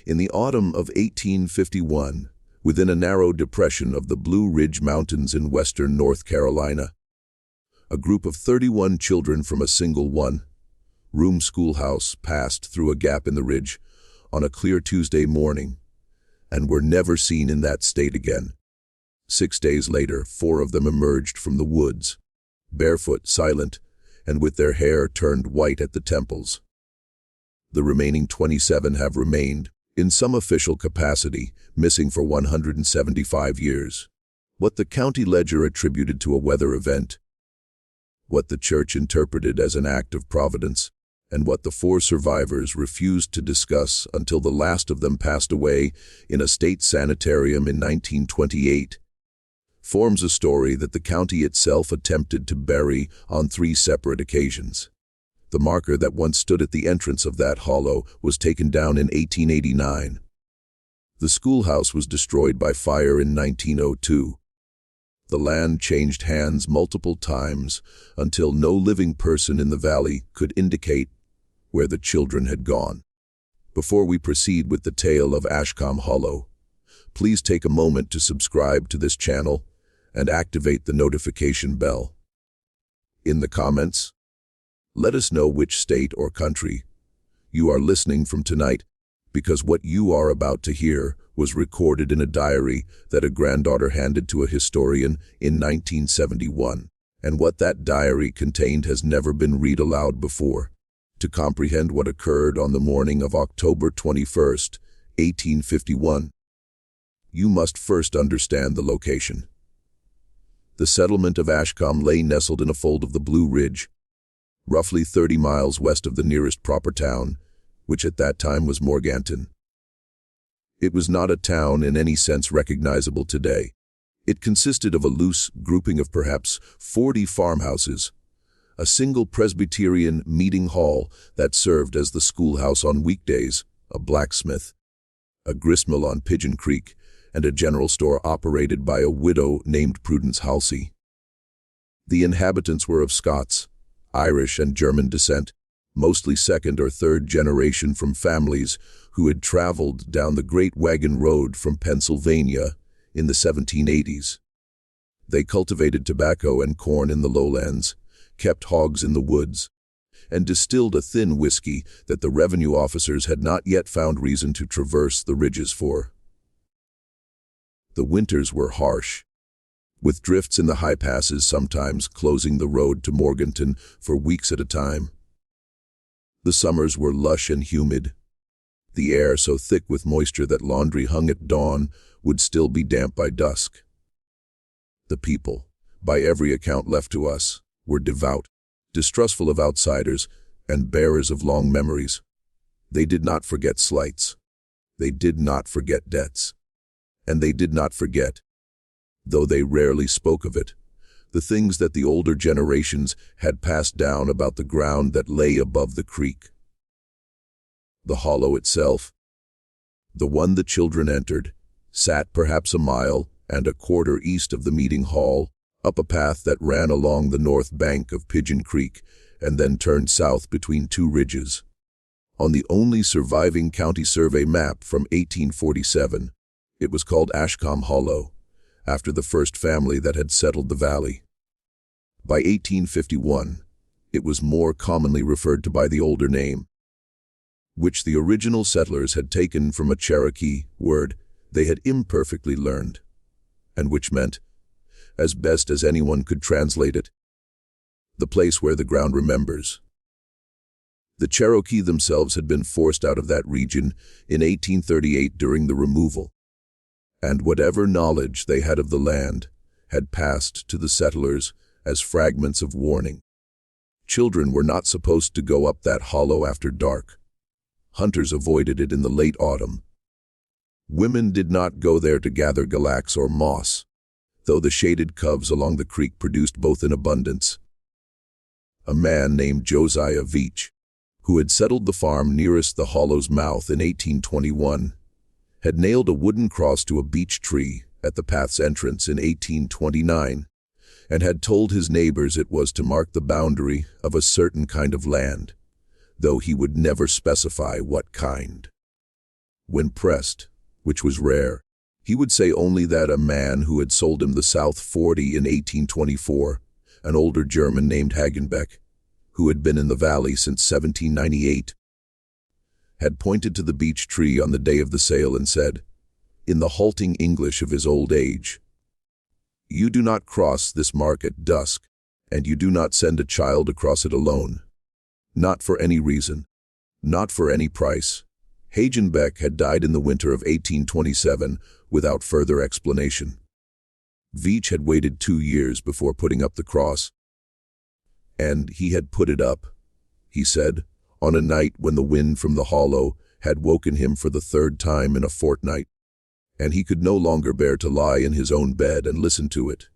In the autumn of 1851, within a narrow depression of the Blue Ridge Mountains in western North Carolina, a group of 31 children from a single one-room schoolhouse passed through a gap in the ridge on a clear Tuesday morning and were never seen in that state again. 6 days later, 4 of them emerged from the woods, barefoot, silent, and with their hair turned white at the temples. The remaining 27 have remained, in some official capacity, missing for 175 years. What the county ledger attributed to a weather event, what the church interpreted as an act of providence, and what the 4 survivors refused to discuss until the last of them passed away in a state sanitarium in 1928, forms a story that the county itself attempted to bury on 3 separate occasions. The marker that once stood at the entrance of that hollow was taken down in 1889. The schoolhouse was destroyed by fire in 1902. The land changed hands multiple times until no living person in the valley could indicate where the children had gone. Before we proceed with the tale of Ashcom Hollow, please take a moment to subscribe to this channel and activate the notification bell. In the comments, let us know which state or country you are listening from tonight, because what you are about to hear was recorded in a diary that a granddaughter handed to a historian in 1971, and what that diary contained has never been read aloud before. To comprehend what occurred on the morning of October 21st, 1851, you must first understand the location. The settlement of Ashcom lay nestled in a fold of the Blue Ridge, roughly 30 miles west of the nearest proper town, which at that time was Morganton. It was not a town in any sense recognizable today. It consisted of a loose grouping of perhaps 40 farmhouses, a single Presbyterian meeting hall that served as the schoolhouse on weekdays, a blacksmith, a gristmill on Pigeon Creek, and a general store operated by a widow named Prudence Halsey. The inhabitants were of Scots, Irish, and German descent, mostly second or third generation from families who had traveled down the Great Wagon Road from Pennsylvania in the 1780s. They cultivated tobacco and corn in the lowlands, kept hogs in the woods, and distilled a thin whiskey that the revenue officers had not yet found reason to traverse the ridges for. The winters were harsh, with drifts in the high passes sometimes closing the road to Morganton for weeks at a time. The summers were lush and humid, the air so thick with moisture that laundry hung at dawn would still be damp by dusk. The people, by every account left to us, were devout, distrustful of outsiders, and bearers of long memories. They did not forget slights. They did not forget debts. And they did not forget, though they rarely spoke of it, the things that the older generations had passed down about the ground that lay above the creek. The hollow itself, the one the children entered, sat perhaps a mile and a quarter east of the meeting hall, up a path that ran along the north bank of Pigeon Creek and then turned south between 2 ridges. On the only surviving county survey map from 1847, it was called Ashcom Hollow, after the first family that had settled the valley. By 1851, it was more commonly referred to by the older name, which the original settlers had taken from a Cherokee word they had imperfectly learned, and which meant, as best as anyone could translate it, the place where the ground remembers. The Cherokee themselves had been forced out of that region in 1838 during the removal, and whatever knowledge they had of the land had passed to the settlers as fragments of warning. Children were not supposed to go up that hollow after dark. Hunters avoided it in the late autumn. Women did not go there to gather galax or moss, though the shaded coves along the creek produced both in abundance. A man named Josiah Veach, who had settled the farm nearest the hollow's mouth in 1821, had nailed a wooden cross to a beech tree at the path's entrance in 1829, and had told his neighbors it was to mark the boundary of a certain kind of land, though he would never specify what kind. When pressed, which was rare, he would say only that a man who had sold him the South 40 in 1824, an older German named Hagenbeck, who had been in the valley since 1798, had pointed to the beech tree on the day of the sale and said, in the halting English of his old age, "You do not cross this mark at dusk, and you do not send a child across it alone. Not for any reason, not for any price." Hagenbeck had died in the winter of 1827 without further explanation. Veitch had waited 2 years before putting up the cross, and he had put it up, he said, on a night when the wind from the hollow had woken him for the 3rd time in a fortnight, and he could no longer bear to lie in his own bed and listen to it.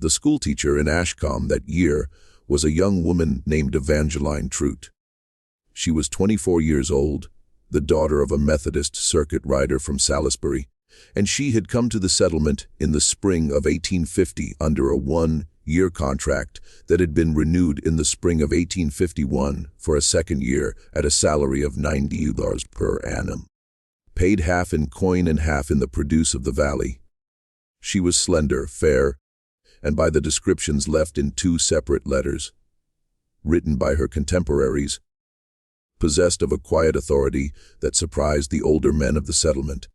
The schoolteacher in Ashcom that year was a young woman named Evangeline Trout. She was 24 years old, the daughter of a Methodist circuit rider from Salisbury, and she had come to the settlement in the spring of 1850 under a 1-year contract that had been renewed in the spring of 1851 for a 2nd year at a salary of $90 per annum, paid half in coin and half in the produce of the valley. She was slender, fair, and by the descriptions left in 2 separate letters, written by her contemporaries, possessed of a quiet authority that surprised the older men of the settlement.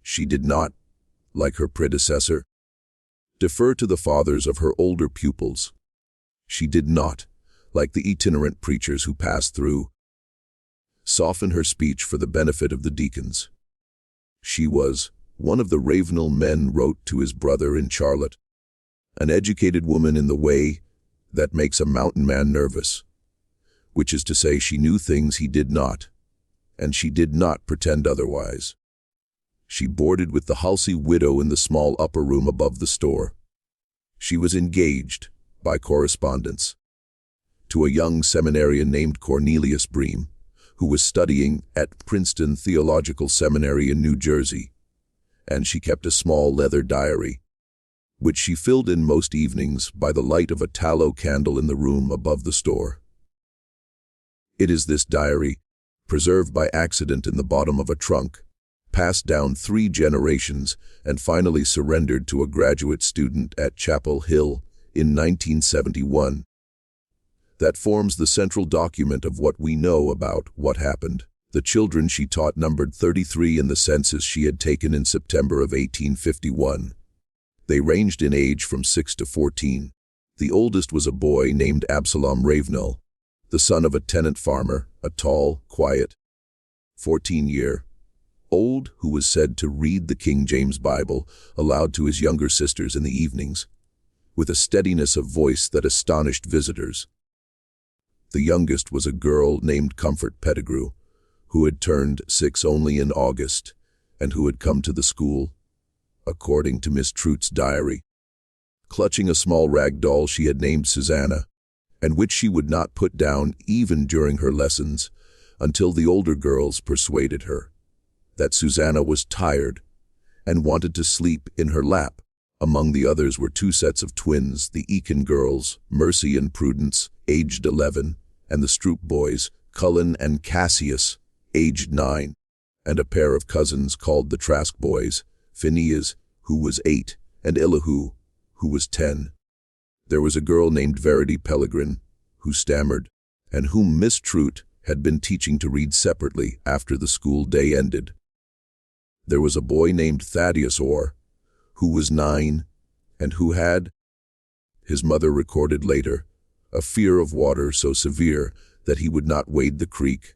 She did not, like her predecessor, defer to the fathers of her older pupils. She did not, like the itinerant preachers who passed through, soften her speech for the benefit of the deacons. She was, one of the Ravenel men wrote to his brother in Charlotte, an educated woman in the way that makes a mountain man nervous, which is to say she knew things he did not, and she did not pretend otherwise. She boarded with the Halsey widow in the small upper room above the store. She was engaged, by correspondence, to a young seminarian named Cornelius Bream, who was studying at Princeton Theological Seminary in New Jersey, and she kept a small leather diary, which she filled in most evenings by the light of a tallow candle in the room above the store. It is this diary, preserved by accident in the bottom of a trunk, passed down 3 generations and finally surrendered to a graduate student at Chapel Hill in 1971, that forms the central document of what we know about what happened. The children she taught numbered 33 in the census she had taken in September of 1851. They ranged in age from 6 to 14. The oldest was a boy named Absalom Ravenel, the son of a tenant farmer, a tall, quiet, 14-year-old who was said to read the King James Bible aloud to his younger sisters in the evenings, with a steadiness of voice that astonished visitors. The youngest was a girl named Comfort Pettigrew, who had turned 6 only in August, and who had come to the school, according to Miss Trout's diary, clutching a small rag doll she had named Susanna, and which she would not put down even during her lessons until the older girls persuaded her that Susanna was tired and wanted to sleep in her lap. Among the others were 2 sets of twins, the Eakin girls, Mercy and Prudence, aged 11, and the Stroop boys, Cullen and Cassius, aged 9, and a pair of cousins called the Trask boys, Phineas, who was 8, and Elihu, who was 10. There was a girl named Verity Pellegrin, who stammered, and whom Miss Trout had been teaching to read separately after the school day ended. There was a boy named Thaddeus Orr, who was 9, and who had, his mother recorded later, a fear of water so severe that he would not wade the creek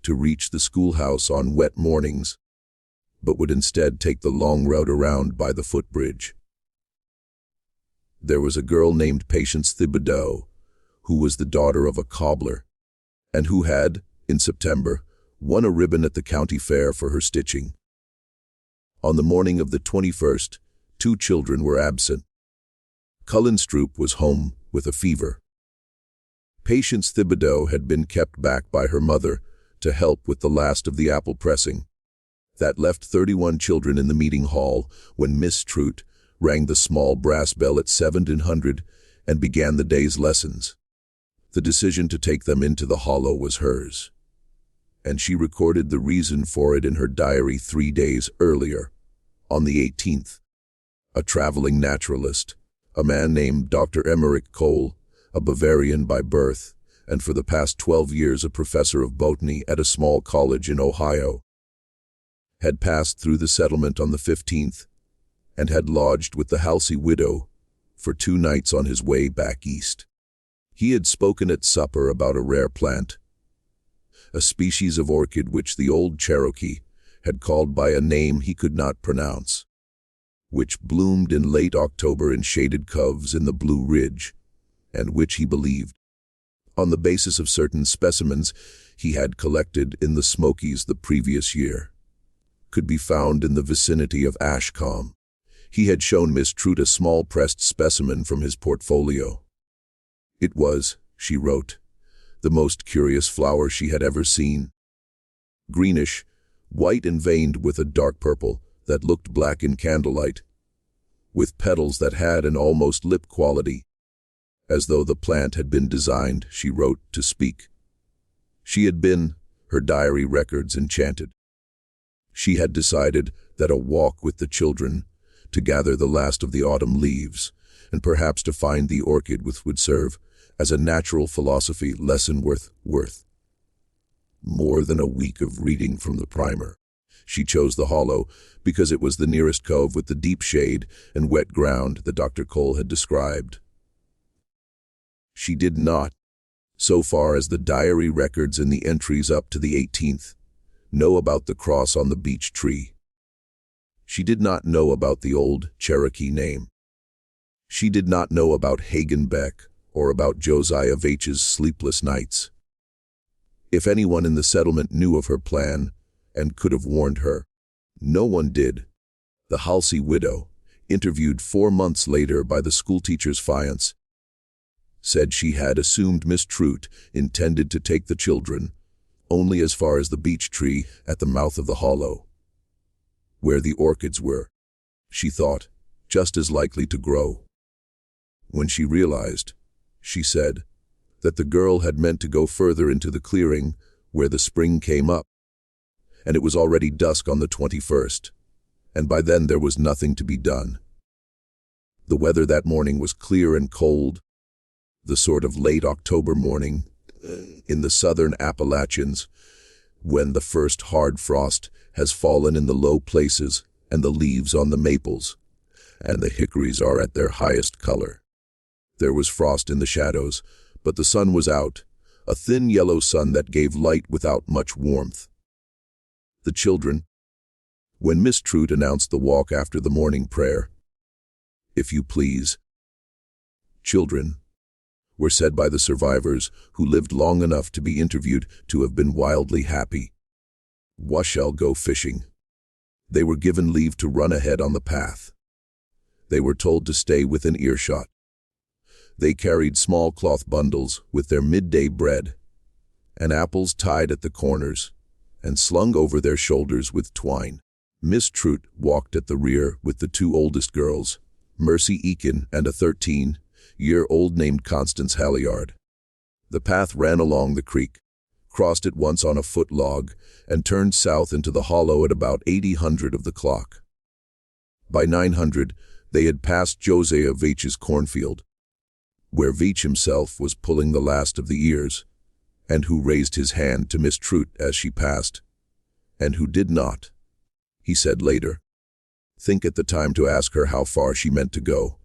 to reach the schoolhouse on wet mornings, but would instead take the long route around by the footbridge. There was a girl named Patience Thibodeau, who was the daughter of a cobbler, and who had, in September, won a ribbon at the county fair for her stitching. On the morning of the 21st, 2 children were absent. Cullen Stroop was home with a fever. Patience Thibodeau had been kept back by her mother to help with the last of the apple pressing. That left 31 children in the meeting hall when Miss Trout rang the small brass bell at 700 and began the day's lessons. The decision to take them into the hollow was hers. and she recorded the reason for it in her diary 3 days earlier, on the 18th. A traveling naturalist, a man named Dr. Emmerich Kohl, a Bavarian by birth, and for the past 12 years a professor of botany at a small college in Ohio, had passed through the settlement on the 15th and had lodged with the Halsey widow for 2 nights on his way back east. He had spoken at supper about a rare plant, a species of orchid which the old Cherokee had called by a name he could not pronounce, which bloomed in late October in shaded coves in the Blue Ridge, and which he believed, on the basis of certain specimens he had collected in the Smokies the previous year, could be found in the vicinity of Ashcom. He had shown Miss Trude a small pressed specimen from his portfolio. It was, she wrote, the most curious flower she had ever seen. Greenish, white and veined with a dark purple that looked black in candlelight, with petals that had an almost lip quality, as though the plant had been designed, she wrote, to speak. She had been, her diary records, enchanted. She had decided that a walk with the children, to gather the last of the autumn leaves, and perhaps to find the orchid would serve as a natural philosophy lesson worth more than a week of reading from the primer. She chose the hollow because it was the nearest cove with the deep shade and wet ground that Dr. Cole had described. She did not, so far as the diary records and the entries up to the 18th, know about the cross on the beech tree. She did not know about the old Cherokee name. She did not know about Hagen Beck or about Josiah Vache's sleepless nights. If anyone in the settlement knew of her plan and could have warned her, no one did. The Halsey widow, interviewed 4 months later by the schoolteacher's fiance, said she had assumed Miss Trude intended to take the children only as far as the beech tree at the mouth of the hollow, where the orchids were, she thought, just as likely to grow. When she realized, she said, that the girl had meant to go further into the clearing where the spring came up, and it was already dusk on the 21st, and by then there was nothing to be done. The weather that morning was clear and cold, the sort of late October morning in the southern Appalachians, when the first hard frost has fallen in the low places and the leaves on the maples, and the hickories are at their highest color. There was frost in the shadows, but the sun was out, a thin yellow sun that gave light without much warmth. The children, when Miss Trude announced the walk after the morning prayer, "If you please, children," were said by the survivors who lived long enough to be interviewed to have been wildly happy. "We shall go fishing." They were given leave to run ahead on the path. They were told to stay within earshot. They carried small cloth bundles with their midday bread and apples tied at the corners and slung over their shoulders with twine. Miss Trude walked at the rear with the 2 oldest girls, Mercy Eakin and a 13-year-old named Constance Halliard. The path ran along the creek, crossed it once on a foot log, and turned south into the hollow at about 800 of the clock. By 900, they had passed Josiah Vache's cornfield, where Vache himself was pulling the last of the ears, and who raised his hand to Miss Trude as she passed, and who did not, he said later, think at the time to ask her how far she meant to go.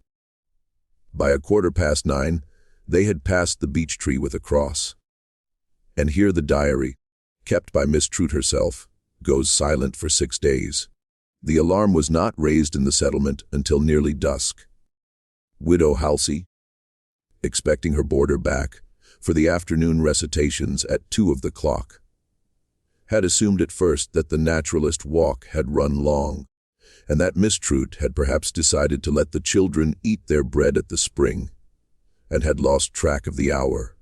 By 9:15, they had passed the beech tree with a cross. And here the diary, kept by Miss Trude herself, goes silent for 6 days. The alarm was not raised in the settlement until nearly dusk. Widow Halsey, expecting her boarder back for the afternoon recitations at 2 of the clock, had assumed at first that the naturalist walk had run long, and that Miss Trude had perhaps decided to let the children eat their bread at the spring, and had lost track of the hour.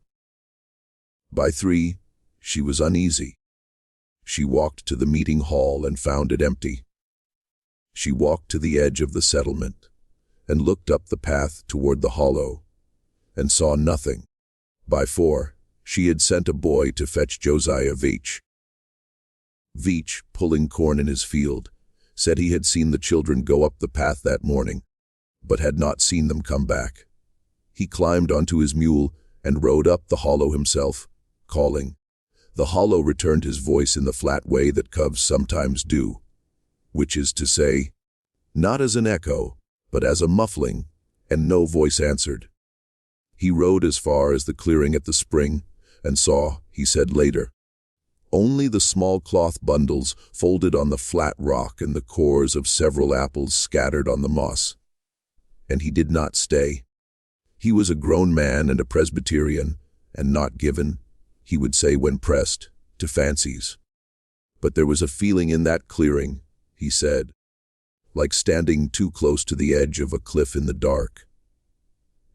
By 3, she was uneasy. She walked to the meeting hall and found it empty. She walked to the edge of the settlement and looked up the path toward the hollow and saw nothing. By 4, she had sent a boy to fetch Josiah Vache. Veach, pulling corn in his field, said he had seen the children go up the path that morning, but had not seen them come back. He climbed onto his mule and rode up the hollow himself, calling. The hollow returned his voice in the flat way that cubs sometimes do, which is to say, not as an echo, but as a muffling, and no voice answered. He rode as far as the clearing at the spring, and saw, he said later, only the small cloth bundles folded on the flat rock and the cores of several apples scattered on the moss. And he did not stay. He was a grown man and a Presbyterian, and not given, he would say when pressed, to fancies. But there was a feeling in that clearing, he said, like standing too close to the edge of a cliff in the dark.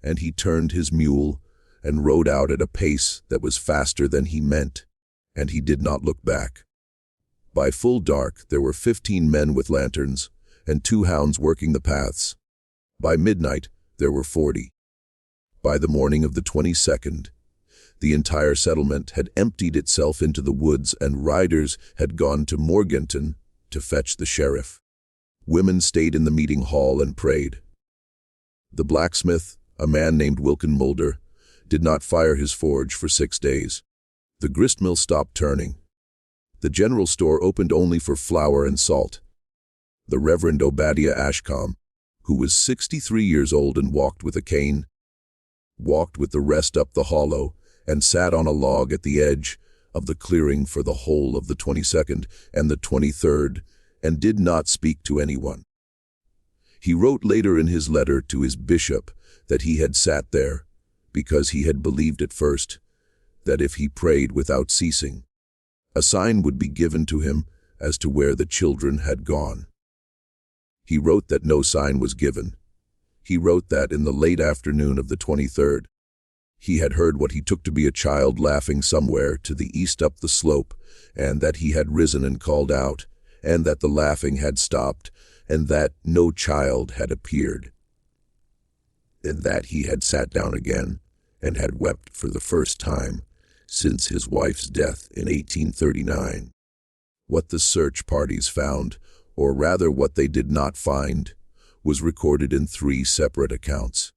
And he turned his mule and rode out at a pace that was faster than he meant, and he did not look back. By full dark there were 15 men with lanterns, and 2 hounds working the paths. By midnight there were 40. By the morning of the 22nd, the entire settlement had emptied itself into the woods, and riders had gone to Morganton to fetch the sheriff. Women stayed in the meeting hall and prayed. The blacksmith, a man named Wilkin Mulder, did not fire his forge for 6 days. The gristmill stopped turning. The general store opened only for flour and salt. The Reverend Obadiah Ashcom, who was 63 years old and walked with a cane, walked with the rest up the hollow and sat on a log at the edge of the clearing for the whole of the 22nd and the 23rd, and did not speak to anyone. He wrote later in his letter to his bishop that he had sat there because he had believed at first that if he prayed without ceasing, a sign would be given to him as to where the children had gone. He wrote that no sign was given. He wrote that in the late afternoon of the 23rd, he had heard what he took to be a child laughing somewhere to the east up the slope, and that he had risen and called out, and that the laughing had stopped, and that no child had appeared, and that he had sat down again and had wept for the first time since his wife's death in 1839. What the search parties found, or rather what they did not find, was recorded in 3 separate accounts.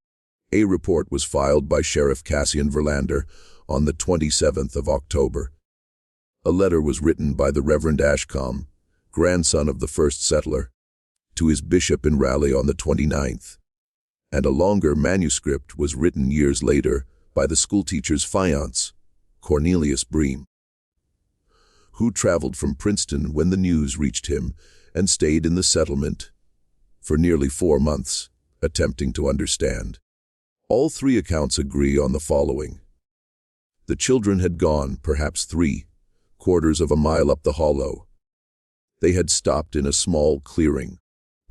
A report was filed by Sheriff Cassian Verlander on the 27th of October. A letter was written by the Reverend Ashcom, grandson of the first settler, to his bishop in Raleigh on the 29th, and a longer manuscript was written years later by the schoolteacher's fiance, Cornelius Bream, who traveled from Princeton when the news reached him and stayed in the settlement for nearly 4 months, attempting to understand. All 3 accounts agree on the following. The children had gone perhaps 3/4 of a mile up the hollow. They had stopped in a small clearing,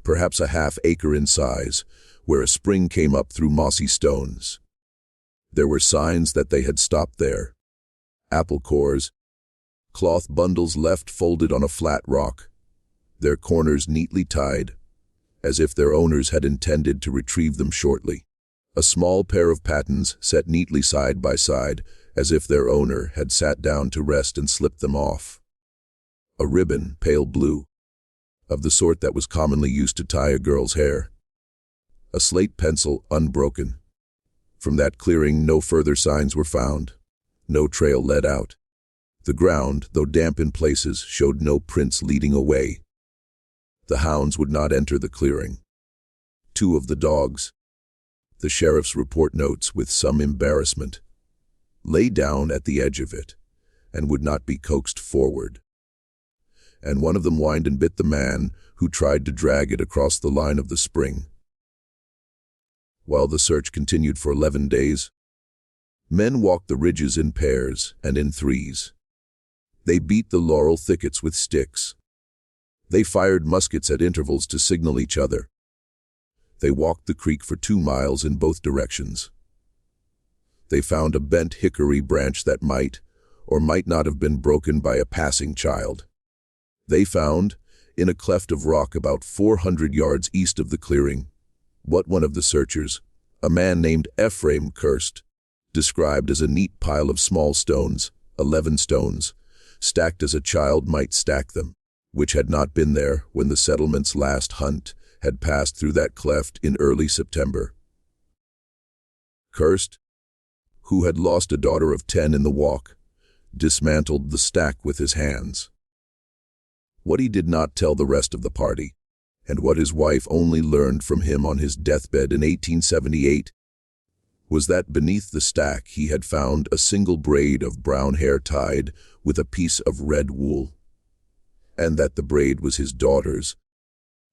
perhaps a half-acre in size, where a spring came up through mossy stones. There were signs that they had stopped there. Apple cores, cloth bundles left folded on a flat rock, their corners neatly tied, as if their owners had intended to retrieve them shortly. A small pair of pattens set neatly side by side, as if their owner had sat down to rest and slipped them off. A ribbon, pale blue, of the sort that was commonly used to tie a girl's hair. A slate pencil, unbroken. From that clearing no further signs were found. No trail led out. The ground, though damp in places, showed no prints leading away. The hounds would not enter the clearing. 2 of the dogs, the sheriff's report notes with some embarrassment, lay down at the edge of it and would not be coaxed forward. And one of them whined and bit the man who tried to drag it across the line of the spring. While the search continued for 11 days, men walked the ridges in pairs and in 3s. They beat the laurel thickets with sticks. They fired muskets at intervals to signal each other. They walked the creek for 2 miles in both directions. They found a bent hickory branch that might or might not have been broken by a passing child. They found, in a cleft of rock about 400 yards east of the clearing, what one of the searchers, a man named Ephraim Kirst, described as a neat pile of small stones, 11 stones, stacked as a child might stack them, which had not been there when the settlement's last hunt had passed through that cleft in early September. Cursed, who had lost a daughter of 10 in the walk, dismantled the stack with his hands. What he did not tell the rest of the party, and what his wife only learned from him on his deathbed in 1878, was that beneath the stack he had found a single braid of brown hair tied with a piece of red wool, and that the braid was his daughter's,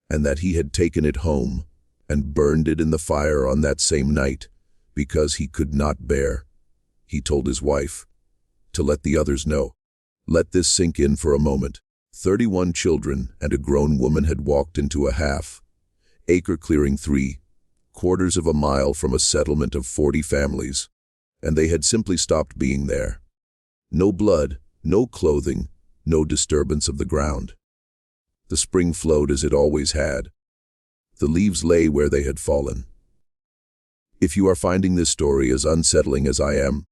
and that he had taken it home and burned it in the fire on that same night because he could not bear, he told his wife, to let the others know. Let this sink in for a moment. 31 children and a grown woman had walked into a half-acre clearing 3/4 of a mile from a settlement of 40 families, and they had simply stopped being there. No blood, no clothing, no disturbance of the ground. The spring flowed as it always had. The leaves lay where they had fallen. If you are finding this story as unsettling as I am,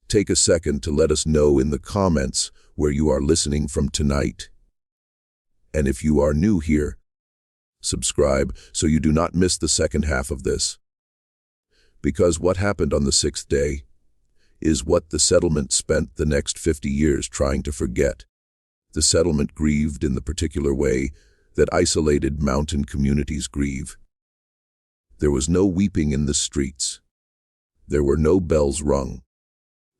take a second to let us know in the comments where you are listening from tonight. And if you are new here, subscribe so you do not miss the second half of this. Because what happened on the 6th day is what the settlement spent the next 50 years trying to forget. The settlement grieved in the particular way that isolated mountain communities grieve. There was no weeping in the streets. There were no bells rung.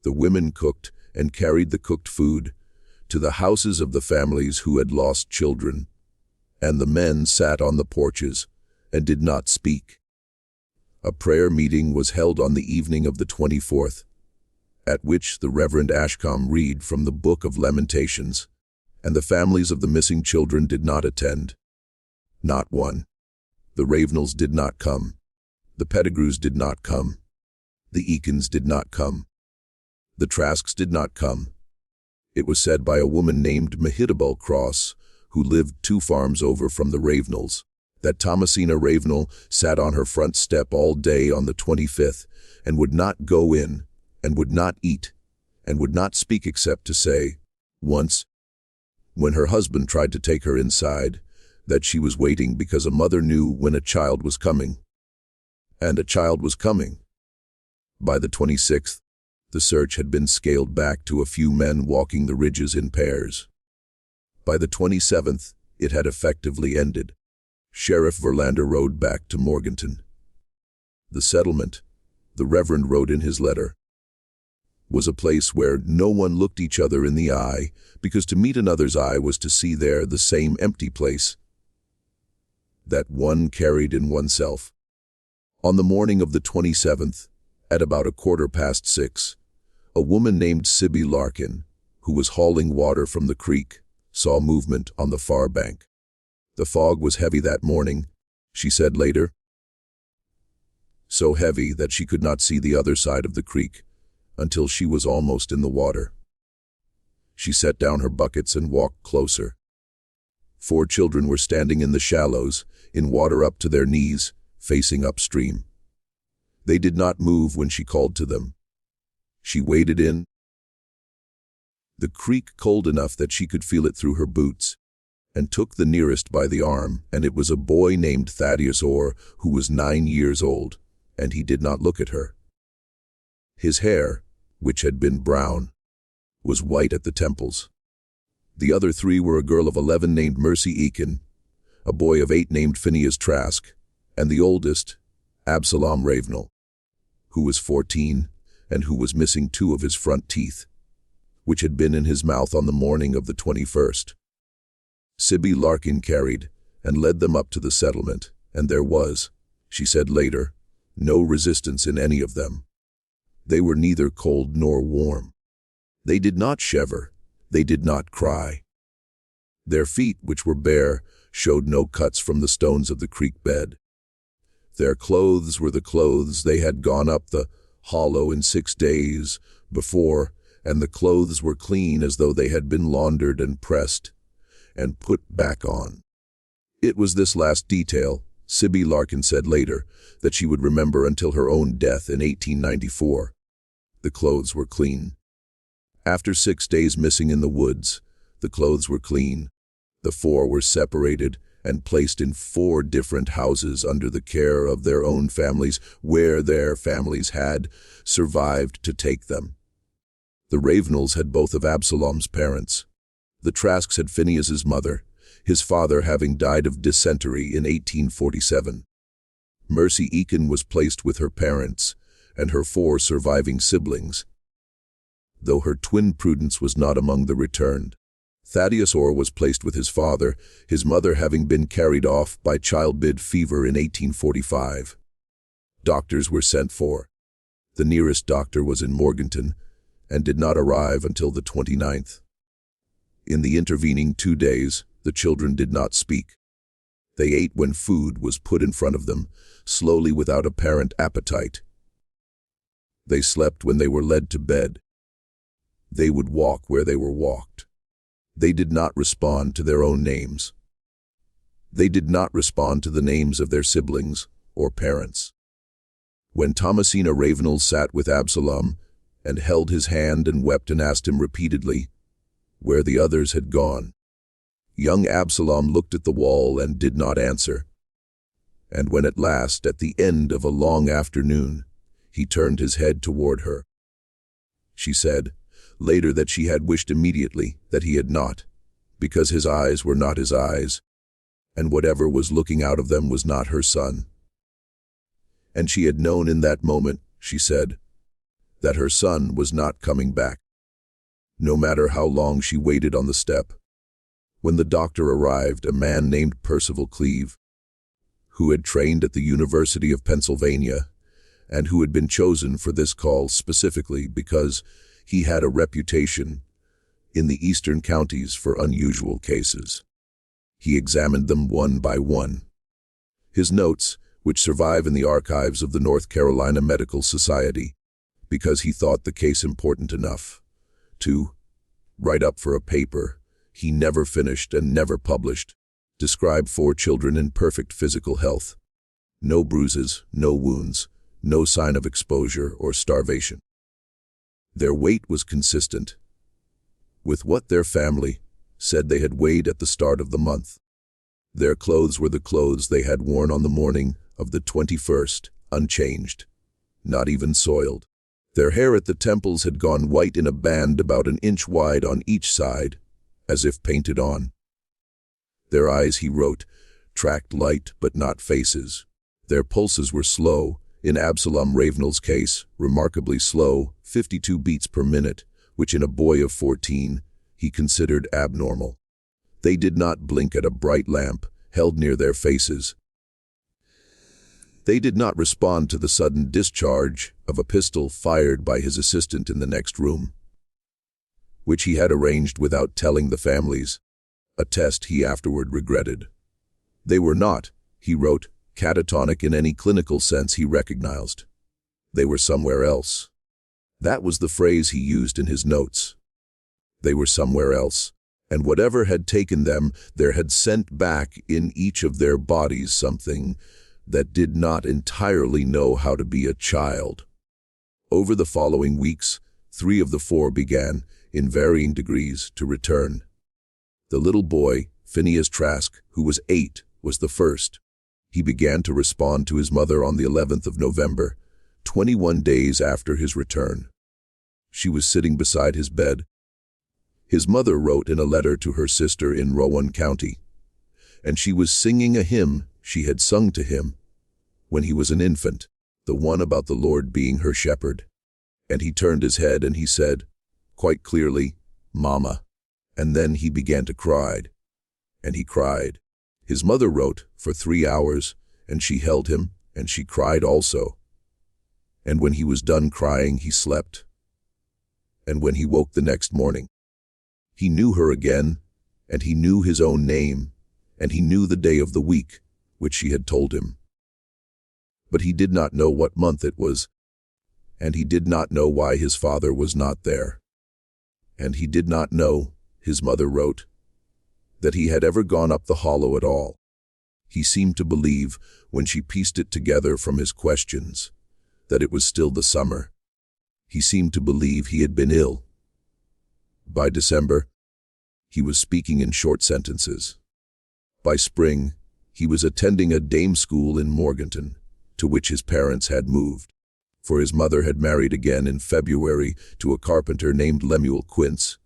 The women cooked and carried the cooked food to the houses of the families who had lost children, and the men sat on the porches and did not speak. A prayer meeting was held on the evening of the 24th, at which the Reverend Ashcom read from the Book of Lamentations, and the families of the missing children did not attend. Not one. The Ravenels did not come. The Pettigrews did not come. The Eakins did not come. The Trasks did not come. It was said by a woman named Mehitabel Cross, who lived 2 farms over from the Ravenels, that Thomasina Ravenel sat on her front step all day on the 25th and would not go in, and would not eat, and would not speak except to say, once, when her husband tried to take her inside, that she was waiting because a mother knew when a child was coming. And a child was coming. By the 26th, the search had been scaled back to a few men walking the ridges in pairs. By the 27th, it had effectively ended. Sheriff Verlander rode back to Morganton. The settlement, the Reverend wrote in his letter, was a place where no one looked each other in the eye, because to meet another's eye was to see there the same empty place that one carried in oneself. On the morning of the 27th, at about 6:15, a woman named Sibby Larkin, who was hauling water from the creek, saw movement on the far bank. The fog was heavy that morning, she said later, so heavy that she could not see the other side of the creek until she was almost in the water. She set down her buckets and walked closer. 4 children were standing in the shallows, in water up to their knees, facing upstream. They did not move when she called to them. She waded in, the creek cold enough that she could feel it through her boots, and took the nearest by the arm, and it was a boy named Thaddeus Orr, who was 9 years old, and he did not look at her. His hair, which had been brown, was white at the temples. The other 3 were a girl of 11 named Mercy Eakin, a boy of 8 named Phineas Trask, and the oldest, Absalom Ravenel, who was 14 and who was missing 2 of his front teeth, which had been in his mouth on the morning of the 21st. Sibby Larkin carried and led them up to the settlement, and there was, she said later, no resistance in any of them. They were neither cold nor warm. They did not shiver. They did not cry. Their feet, which were bare, showed no cuts from the stones of the creek bed. Their clothes were the clothes they had gone up the hollow in 6 days before, and the clothes were clean as though they had been laundered and pressed and put back on. It was this last detail, Sibby Larkin said later, that she would remember until her own death in 1894. The clothes were clean. After 6 days missing in the woods, the clothes were clean. The four were separated and placed in 4 different houses under the care of their own families, where their families had survived to take them. The Ravenels had both of Absalom's parents. The Trasks had Phineas's mother, his father having died of dysentery in 1847. Mercy Eakin was placed with her parents and her 4 surviving siblings, though her twin Prudence was not among the returned. Thaddeus Orr was placed with his father, his mother having been carried off by childbed fever in 1845. Doctors were sent for. The nearest doctor was in Morganton and did not arrive until the 29th. In the intervening 2 days, the children did not speak. They ate when food was put in front of them, slowly without apparent appetite. They slept when they were led to bed. They would walk where they were walked. They did not respond to their own names. They did not respond to the names of their siblings or parents. When Thomasina Ravenel sat with Absalom and held his hand and wept and asked him repeatedly where the others had gone, young Absalom looked at the wall and did not answer. And when at last, at the end of a long afternoon, he turned his head toward her, she said later that she had wished immediately that he had not, because his eyes were not his eyes, and whatever was looking out of them was not her son. And she had known in that moment, she said, that her son was not coming back, no matter how long she waited on the step. When the doctor arrived, a man named Percival Cleave, who had trained at the University of Pennsylvania, and who had been chosen for this call specifically because he had a reputation in the eastern counties for unusual cases. He examined them one by one. His notes, which survive in the archives of the North Carolina Medical Society, because he thought the case important enough to write up for a paper he never finished and never published, describe 4 children in perfect physical health. No bruises, no wounds, no sign of exposure or starvation. Their weight was consistent with what their family said they had weighed at the start of the month. Their clothes were the clothes they had worn on the morning of the 21st, unchanged, not even soiled. Their hair at the temples had gone white in a band about 1 inch wide on each side, as if painted on. Their eyes, he wrote, tracked light but not faces. Their pulses were slow, in Absalom Ravenel's case, remarkably slow, 52 beats per minute, which in a boy of 14 he considered abnormal. They did not blink at a bright lamp held near their faces. They did not respond to the sudden discharge of a pistol fired by his assistant in the next room, which he had arranged without telling the families, a test he afterward regretted. They were not, he wrote, catatonic in any clinical sense he recognized. They were somewhere else. That was the phrase he used in his notes. They were somewhere else, and whatever had taken them there had sent back in each of their bodies something that did not entirely know how to be a child. Over the following weeks, 3 of the 4 began, in varying degrees, to return. The little boy, Phineas Trask, who was 8, was the first. He began to respond to his mother on the 11th of November, 21 days after his return. She was sitting beside his bed. His mother wrote in a letter to her sister in Rowan County, and she was singing a hymn she had sung to him when he was an infant, the one about the Lord being her shepherd. And he turned his head and he said, quite clearly, "Mama." And then he began to cry. And he cried. His mother wrote for 3 hours, and she held him, and she cried also. And when he was done crying, he slept. And when he woke the next morning, he knew her again, and he knew his own name, and he knew the day of the week, which she had told him. But he did not know what month it was, and he did not know why his father was not there. And he did not know, his mother wrote, that he had ever gone up the hollow at all. He seemed to believe, when she pieced it together from his questions, that it was still the summer. He seemed to believe he had been ill, By December, he was speaking in short sentences. By spring, he was attending a dame school in Morganton, to which his parents had moved, for his mother had married again in February to a carpenter named Lemuel Quince,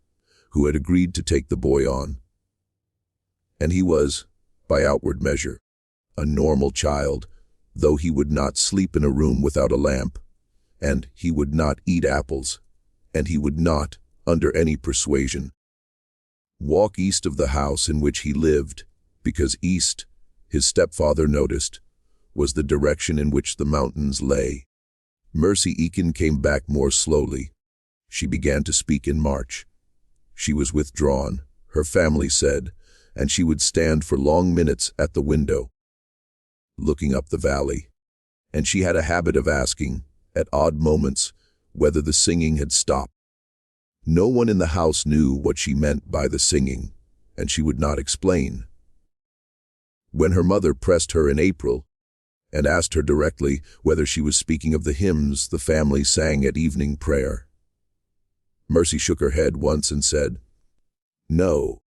who had agreed to take the boy on. And he was, by outward measure, a normal child, though he would not sleep in a room without a lamp, and he would not eat apples, and he would not, under any persuasion, walk east of the house in which he lived, because east, his stepfather noticed, was the direction in which the mountains lay. Mercy Eakin came back more slowly. She began to speak in March. She was withdrawn, her family said, and she would stand for long minutes at the window, looking up the valley, and she had a habit of asking, at odd moments, whether the singing had stopped. No one in the house knew what she meant by the singing, and she would not explain. When her mother pressed her in April, and asked her directly whether she was speaking of the hymns the family sang at evening prayer, Mercy shook her head once and said, "No,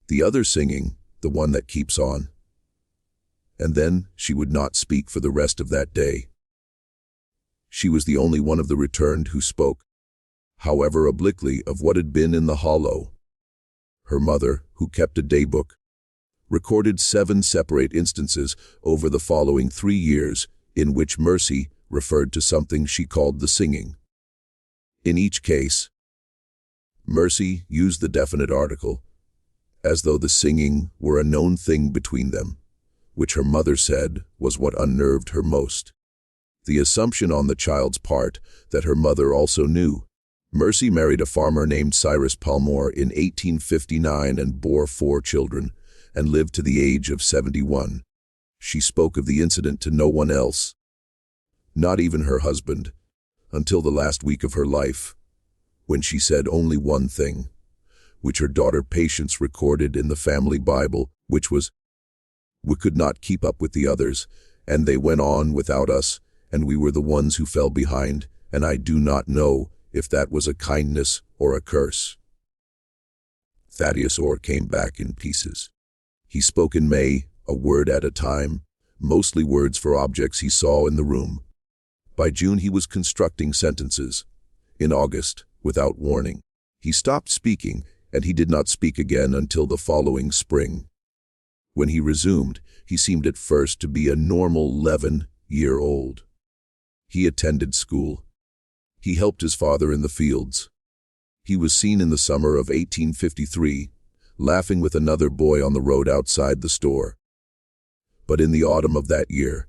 the other singing, the one that keeps on." And then she would not speak for the rest of that day. She was the only one of the returned who spoke, however obliquely, of what had been in the hollow. Her mother, who kept a daybook, recorded 7 separate instances over the following 3 years in which Mercy referred to something she called the singing. In each case, Mercy used the definite article, as though the singing were a known thing between them, which her mother said was what unnerved her most. The assumption on the child's part that her mother also knew. Mercy married a farmer named Cyrus Palmore in 1859 and bore 4 children, and lived to the age of 71. She spoke of the incident to no one else, not even her husband, until the last week of her life, when she said only one thing, which her daughter Patience recorded in the family Bible, which was, "We could not keep up with the others, and they went on without us, and we were the ones who fell behind, and I do not know if that was a kindness or a curse." Thaddeus Orr came back in pieces. He spoke in May, a word at a time, mostly words for objects he saw in the room. By June he was constructing sentences. In August, without warning, he stopped speaking, and he did not speak again until the following spring. When he resumed, he seemed at first to be a normal 11-year-old. He attended school. He helped his father in the fields. He was seen in the summer of 1853, laughing with another boy on the road outside the store. But in the autumn of that year,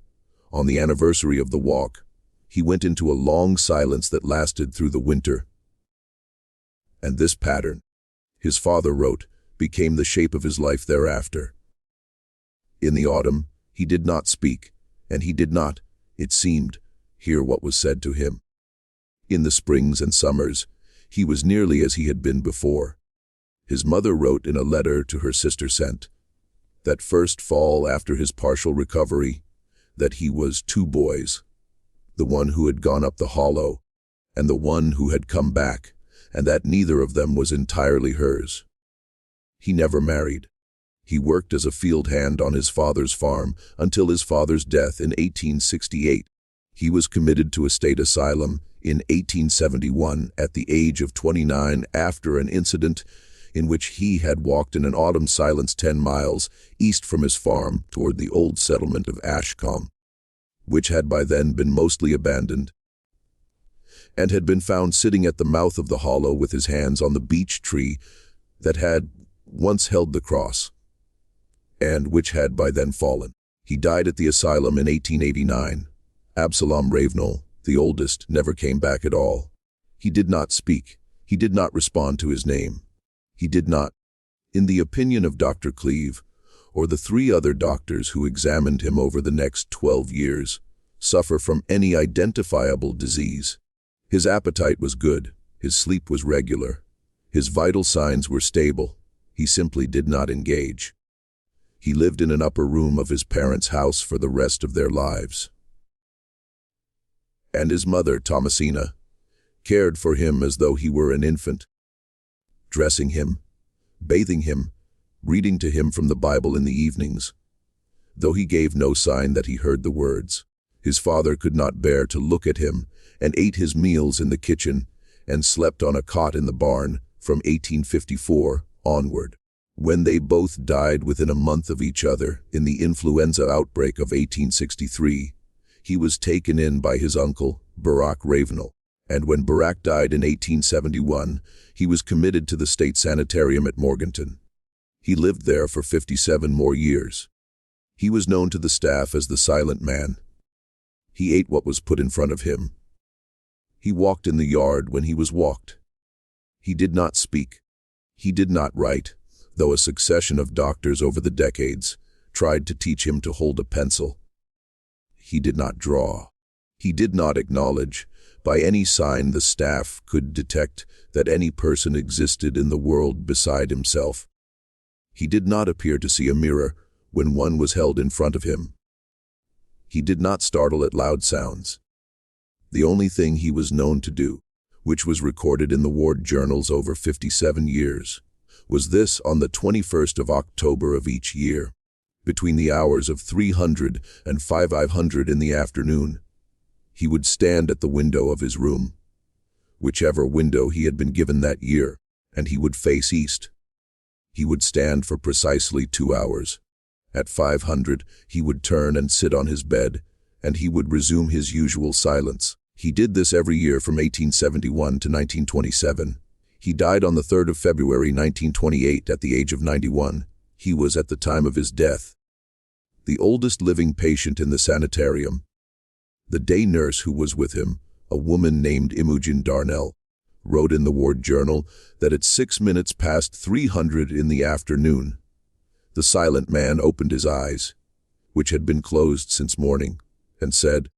on the anniversary of the walk, he went into a long silence that lasted through the winter. And this pattern, his father wrote, became the shape of his life thereafter. In the autumn, he did not speak, and he did not, it seemed, hear what was said to him. In the springs and summers, he was nearly as he had been before. His mother wrote in a letter to her sister sent, that first fall after his partial recovery, that he was 2 boys, the one who had gone up the hollow, and the one who had come back, and that neither of them was entirely hers. He never married. He worked as a field hand on his father's farm until his father's death in 1868. He was committed to a state asylum in 1871 at the age of 29 after an incident in which he had walked in an autumn silence 10 miles east from his farm toward the old settlement of Ashcom, which had by then been mostly abandoned, and had been found sitting at the mouth of the hollow with his hands on the beech tree that had once held the cross, and which had by then fallen. He died at the asylum in 1889. Absalom Ravenel, the oldest, never came back at all. He did not speak. He did not respond to his name. He did not, in the opinion of Dr. Cleve, or the 3 other doctors who examined him over the next 12 years, suffer from any identifiable disease. His appetite was good. His sleep was regular. His vital signs were stable. He simply did not engage. He lived in an upper room of his parents' house for the rest of their lives. And his mother, Thomasina, cared for him as though he were an infant. dressing him, bathing him, reading to him from the Bible in the evenings. Though he gave no sign that he heard the words, his father could not bear to look at him, and ate his meals in the kitchen, and slept on a cot in the barn from 1854 onward. When they both died within a month of each other in the influenza outbreak of 1863, he was taken in by his uncle, Barak Ravenel, and when Barak died in 1871, he was committed to the state sanitarium at Morganton. He lived there for 57 more years. He was known to the staff as the Silent Man. He ate what was put in front of him. He walked in the yard when he was walked. He did not speak. He did not write, though a succession of doctors over the decades tried to teach him to hold a pencil. He did not draw. He did not acknowledge, by any sign the staff could detect, that any person existed in the world beside himself. He did not appear to see a mirror when one was held in front of him. He did not startle at loud sounds. The only thing he was known to do, which was recorded in the ward journals over 57 years, was this: on the 21st of October of each year, between the hours of 300 and 500 in the afternoon, he would stand at the window of his room, whichever window he had been given that year, and he would face east. He would stand for precisely 2 hours. At 500, he would turn and sit on his bed, and he would resume his usual silence. He did this every year from 1871 to 1927. He died on the 3rd of February 1928 at the age of 91. He was at the time of his death the oldest living patient in the sanitarium. The day nurse who was with him, a woman named Imogen Darnell, wrote in the ward journal that at 6 minutes past 300 in the afternoon, the Silent Man opened his eyes, which had been closed since morning, and said,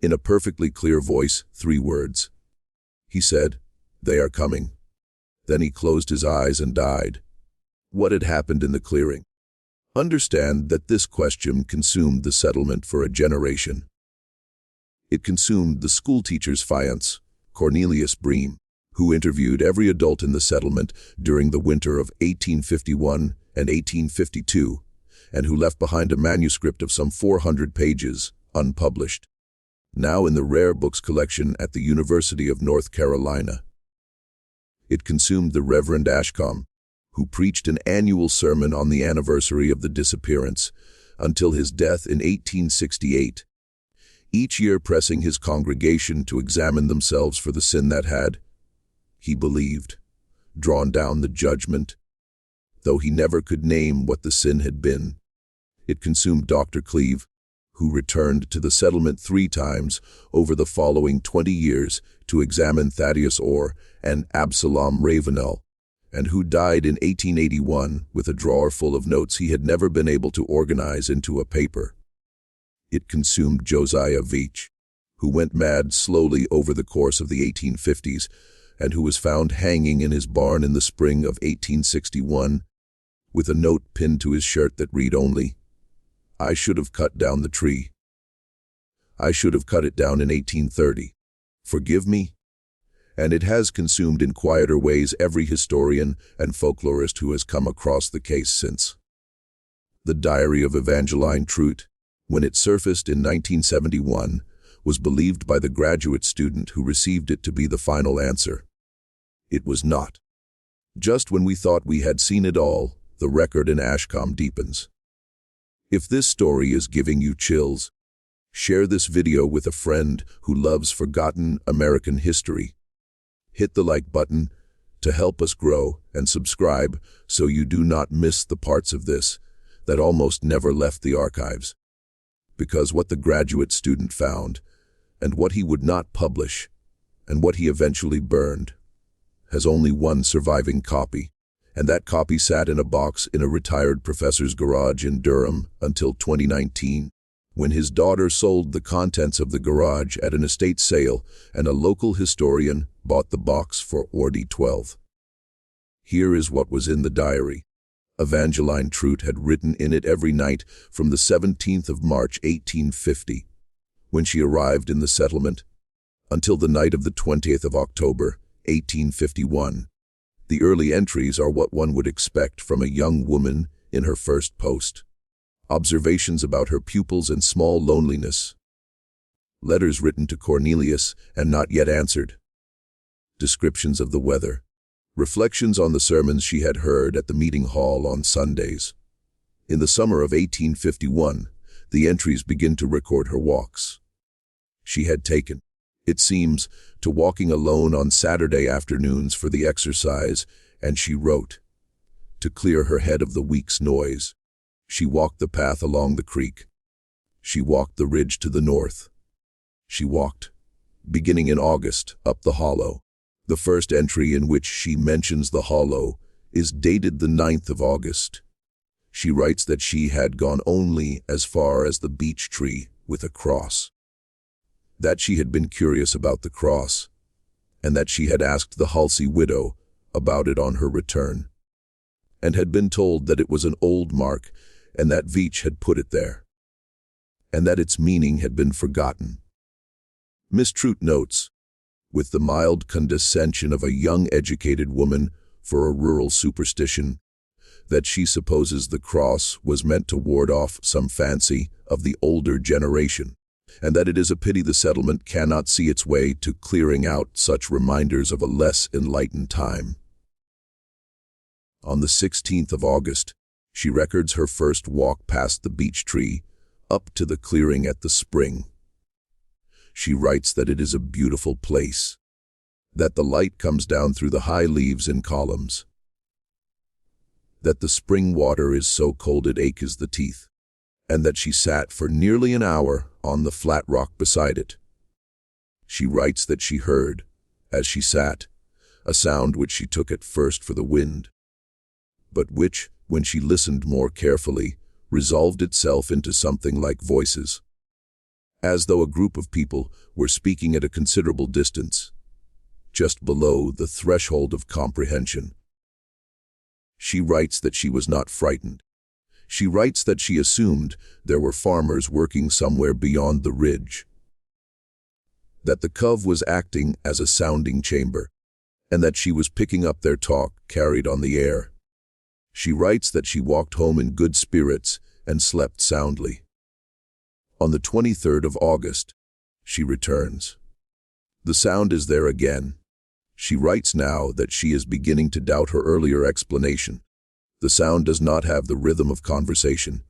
in a perfectly clear voice, 3 words. He said, "They are coming." Then he closed his eyes and died. What had happened in the clearing? Understand that this question consumed the settlement for a generation. It consumed the schoolteacher's fiance, Cornelius Bream, who interviewed every adult in the settlement during the winter of 1851 and 1852, and who left behind a manuscript of some 400 pages, unpublished, now in the rare books collection at the University of North Carolina. It consumed the Reverend Ashcom, who preached an annual sermon on the anniversary of the disappearance, until his death in 1868, each year pressing his congregation to examine themselves for the sin that had, he believed, drawn down the judgment, though he never could name what the sin had been. It consumed Dr. Cleve, who returned to the settlement 3 times over the following 20 years to examine Thaddeus Orr and Absalom Ravenel, and who died in 1881 with a drawer full of notes he had never been able to organize into a paper. It consumed Josiah Veach, who went mad slowly over the course of the 1850s, and who was found hanging in his barn in the spring of 1861, with a note pinned to his shirt that read only, "I should have cut down the tree. I should have cut it down in 1830. Forgive me." And it has consumed in quieter ways every historian and folklorist who has come across the case since. The Diary of Evangeline Trute, when it surfaced in 1971, was believed by the graduate student who received it to be the final answer. It was not. Just when we thought we had seen it all, the record in Ashcom deepens. If this story is giving you chills, share this video with a friend who loves forgotten American history. Hit the like button to help us grow, and subscribe so you do not miss the parts of this that almost never left the archives. Because what the graduate student found, and what he would not publish, and what he eventually burned, has only one surviving copy, and that copy sat in a box in a retired professor's garage in Durham until 2019, when his daughter sold the contents of the garage at an estate sale, and a local historian bought the box for $12. Here is what was in the diary. Evangeline Trute had written in it every night from the 17th of March 1850, when she arrived in the settlement, until the night of the 20th of October 1851, The early entries are what one would expect from a young woman in her first post. Observations about her pupils and small loneliness. Letters written to Cornelius and not yet answered. Descriptions of the weather. Reflections on the sermons she had heard at the meeting hall on Sundays. In the summer of 1851, the entries begin to record her walks. She had taken, it seems, to walking alone on Saturday afternoons for the exercise, and she wrote, to clear her head of the week's noise. She walked the path along the creek. She walked the ridge to the north. She walked, beginning in August, up the hollow. The first entry in which she mentions the hollow is dated the 9th of August. She writes that she had gone only as far as the beech tree with a cross. That she had been curious about the cross, and that she had asked the Halsey widow about it on her return, and had been told that it was an old mark and that Veitch had put it there, and that its meaning had been forgotten. Miss Trout notes, with the mild condescension of a young educated woman for a rural superstition, that she supposes the cross was meant to ward off some fancy of the older generation, and that it is a pity the settlement cannot see its way to clearing out such reminders of a less enlightened time. On the 16th of August, she records her first walk past the beech tree, up to the clearing at the spring. She writes that it is a beautiful place, that the light comes down through the high leaves in columns, that the spring water is so cold it aches the teeth, and that she sat for nearly an hour on the flat rock beside it. She writes that she heard, as she sat, a sound which she took at first for the wind, but which, when she listened more carefully, resolved itself into something like voices, as though a group of people were speaking at a considerable distance, just below the threshold of comprehension. She writes that she was not frightened. She writes that she assumed there were farmers working somewhere beyond the ridge, that the cove was acting as a sounding chamber, and that she was picking up their talk carried on the air. She writes that she walked home in good spirits and slept soundly. On the 23rd of August, she returns. The sound is there again. She writes now that she is beginning to doubt her earlier explanation. The sound does not have the rhythm of conversation.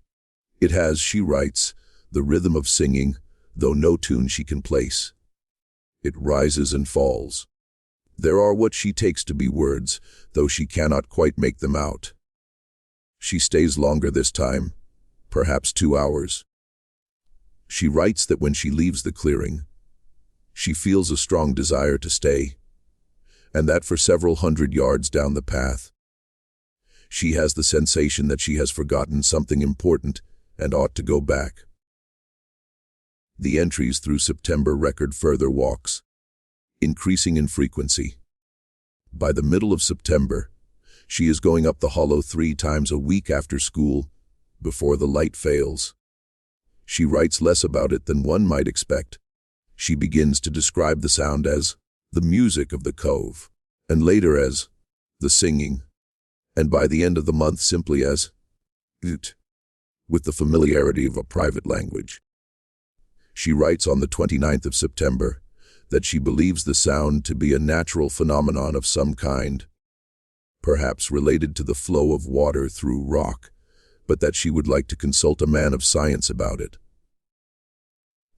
It has, she writes, the rhythm of singing, though no tune she can place. It rises and falls. There are what she takes to be words, though she cannot quite make them out. She stays longer this time, perhaps 2 hours. She writes that when she leaves the clearing, she feels a strong desire to stay, and that for several hundred yards down the path, she has the sensation that she has forgotten something important and ought to go back. The entries through September record further walks, increasing in frequency. By the middle of September, she is going up the hollow 3 times a week after school, before the light fails. She writes less about it than one might expect. She begins to describe the sound as the music of the cove, and later as the singing, and by the end of the month simply as it, with the familiarity of a private language. She writes on the 29th of September that she believes the sound to be a natural phenomenon of some kind, perhaps related to the flow of water through rock, but that she would like to consult a man of science about it.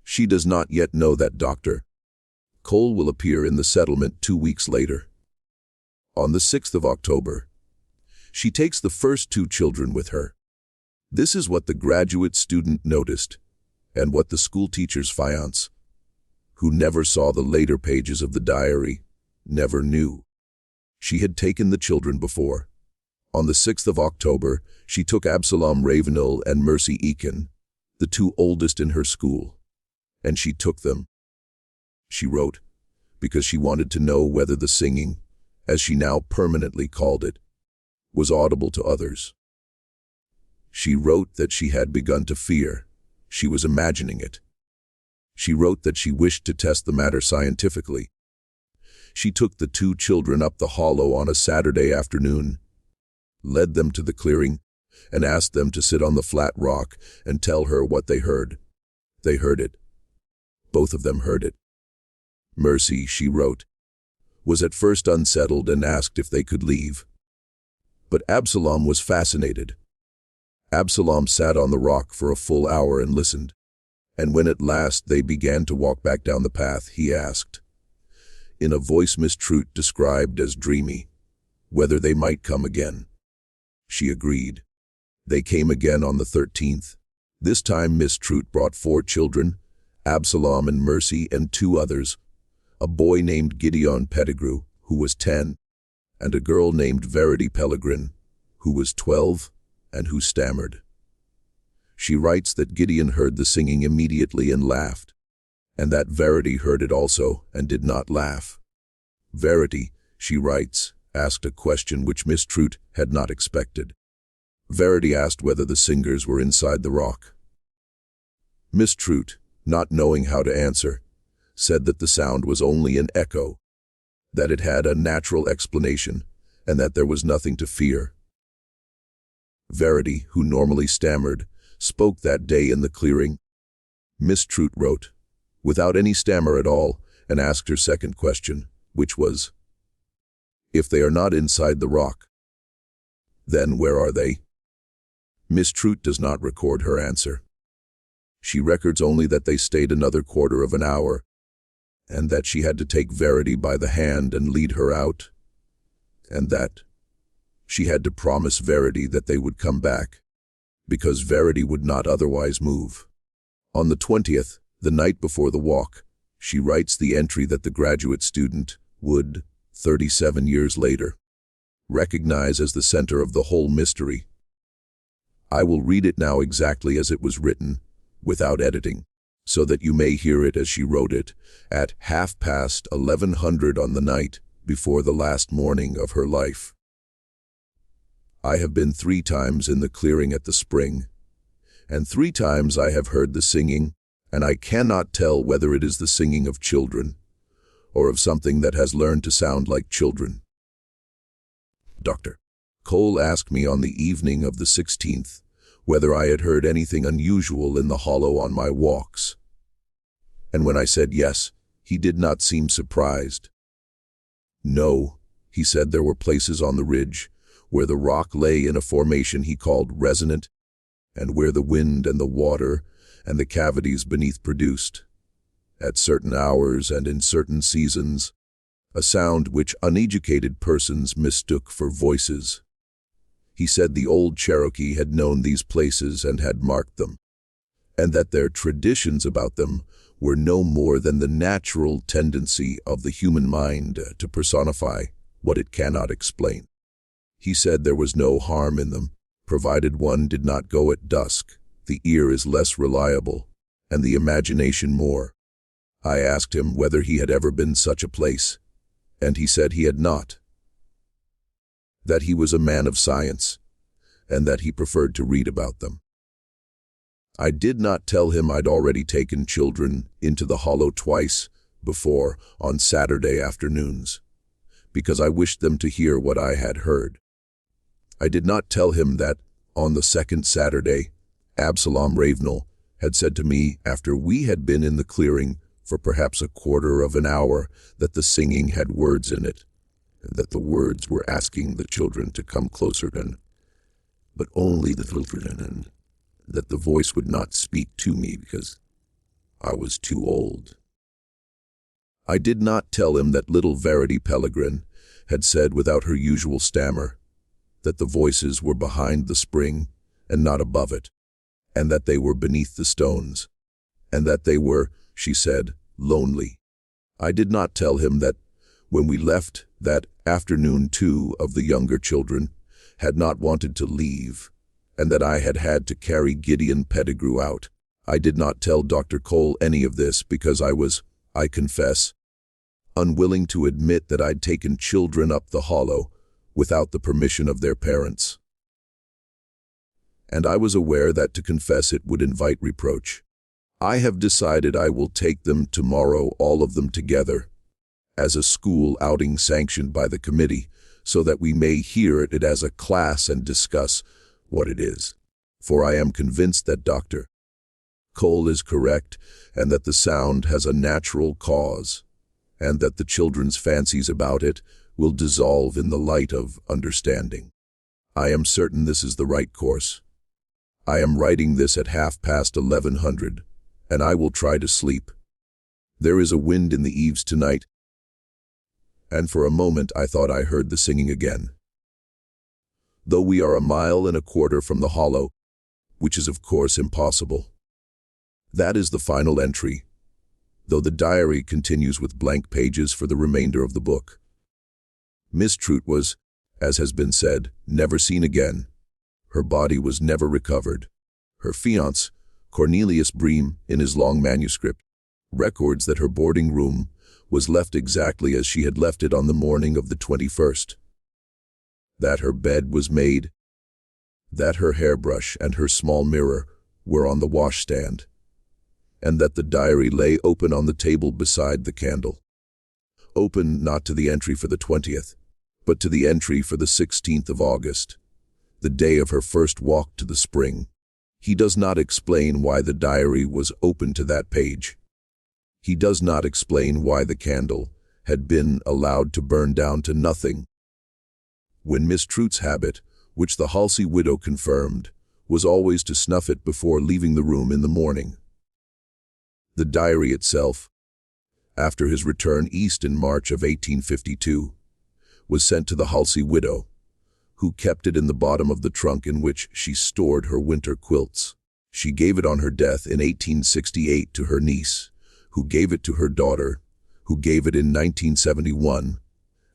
She does not yet know that Dr. Cole will appear in the settlement 2 weeks later. On the 6th of October, she takes the first 2 children with her. This is what the graduate student noticed, and what the schoolteacher's fiancé, who never saw the later pages of the diary, never knew. She had taken the children before. On the 6th of October, she took Absalom Ravenel and Mercy Eakin, the 2 oldest in her school, and she took them. She wrote, because she wanted to know whether the singing, as she now permanently called it, was audible to others. She wrote that she had begun to fear she was imagining it. She wrote that she wished to test the matter scientifically. She took the 2 children up the hollow on a Saturday afternoon, led them to the clearing, and asked them to sit on the flat rock and tell her what they heard. They heard it. Both of them heard it. Mercy, she wrote, was at first unsettled and asked if they could leave. But Absalom was fascinated. Absalom sat on the rock for a full hour and listened. And when at last they began to walk back down the path, he asked, in a voice Miss Trout described as dreamy, whether they might come again. She agreed. They came again on the 13th. This time Miss Trout brought 4 children, Absalom and Mercy and 2 others, a boy named Gideon Pettigrew, who was 10, and a girl named Verity Pellegrin, who was 12 and who stammered. She writes that Gideon heard the singing immediately and laughed, and that Verity heard it also and did not laugh. Verity, she writes, asked a question which Miss Trout had not expected. Verity asked whether the singers were inside the rock. Miss Trout, not knowing how to answer, said that the sound was only an echo, that it had a natural explanation, and that there was nothing to fear. Verity, who normally stammered, spoke that day in the clearing. Miss Trout wrote, without any stammer at all, and asked her second question, which was, if they are not inside the rock, then where are they? Miss Trout does not record her answer. She records only that they stayed another quarter of an hour, and that she had to take Verity by the hand and lead her out, and that she had to promise Verity that they would come back, because Verity would not otherwise move. On the 20th, the night before the walk, she writes the entry that the graduate student would, 37 years later, recognize as the center of the whole mystery. I will read it now exactly as it was written, without editing, so that you may hear it as she wrote it, at 11:30 on the night before the last morning of her life. I have been 3 times in the clearing at the spring, and 3 times I have heard the singing, and I cannot tell whether it is the singing of children, or of something that has learned to sound like children. Dr. Cole asked me on the evening of the 16th whether I had heard anything unusual in the hollow on my walks. And when I said yes, he did not seem surprised. No, he said there were places on the ridge where the rock lay in a formation he called resonant, and where the wind and the water and the cavities beneath produced, at certain hours and in certain seasons, a sound which uneducated persons mistook for voices. He said the old Cherokee had known these places and had marked them, and that their traditions about them were no more than the natural tendency of the human mind to personify what it cannot explain. He said there was no harm in them, provided one did not go at dusk. The ear is less reliable, and the imagination more. I asked him whether he had ever been such a place, and he said he had not. That he was a man of science, and that he preferred to read about them. I did not tell him I'd already taken children into the hollow twice before on Saturday afternoons, because I wished them to hear what I had heard. I did not tell him that, on the second Saturday, Absalom Ravenel had said to me after we had been in the clearing for perhaps a quarter of an hour that the singing had words in it, and that the words were asking the children to come closer in, but only the children, and that the voice would not speak to me because I was too old. I did not tell him that little Verity Pellegrin had said without her usual stammer that the voices were behind the spring and not above it, and that they were beneath the stones, and that they were, she said, lonely. I did not tell him that when we left that afternoon 2 of the younger children had not wanted to leave, and that I had had to carry Gideon Pettigrew out. I did not tell Dr. Cole any of this because I was, I confess, unwilling to admit that I'd taken children up the hollow without the permission of their parents. And I was aware that to confess it would invite reproach. I have decided I will take them tomorrow, all of them together, as a school outing sanctioned by the committee, so that we may hear it as a class and discuss what it is. For I am convinced that Dr. Cole is correct, and that the sound has a natural cause, and that the children's fancies about it will dissolve in the light of understanding. I am certain this is the right course. I am writing this at 11:30, and I will try to sleep. There is a wind in the eaves tonight, and for a moment I thought I heard the singing again. Though we are 1.25 miles from the hollow, which is of course impossible. That is the final entry, though the diary continues with blank pages for the remainder of the book. Miss Trout was, as has been said, never seen again. Her body was never recovered. Her fiancé, Cornelius Bream, in his long manuscript, records that her boarding room was left exactly as she had left it on the morning of the 21st. That her bed was made, that her hairbrush and her small mirror were on the washstand, and that the diary lay open on the table beside the candle. Open not to the entry for the 20th, but to the entry for the 16th of August, the day of her first walk to the spring. He does not explain why the diary was open to that page. He does not explain why the candle had been allowed to burn down to nothing, when Miss Trout's habit, which the Halsey widow confirmed, was always to snuff it before leaving the room in the morning. The diary itself, after his return east in March of 1852, was sent to the Halsey widow, who kept it in the bottom of the trunk in which she stored her winter quilts. She gave it on her death in 1868 to her niece, who gave it to her daughter, who gave it in 1971,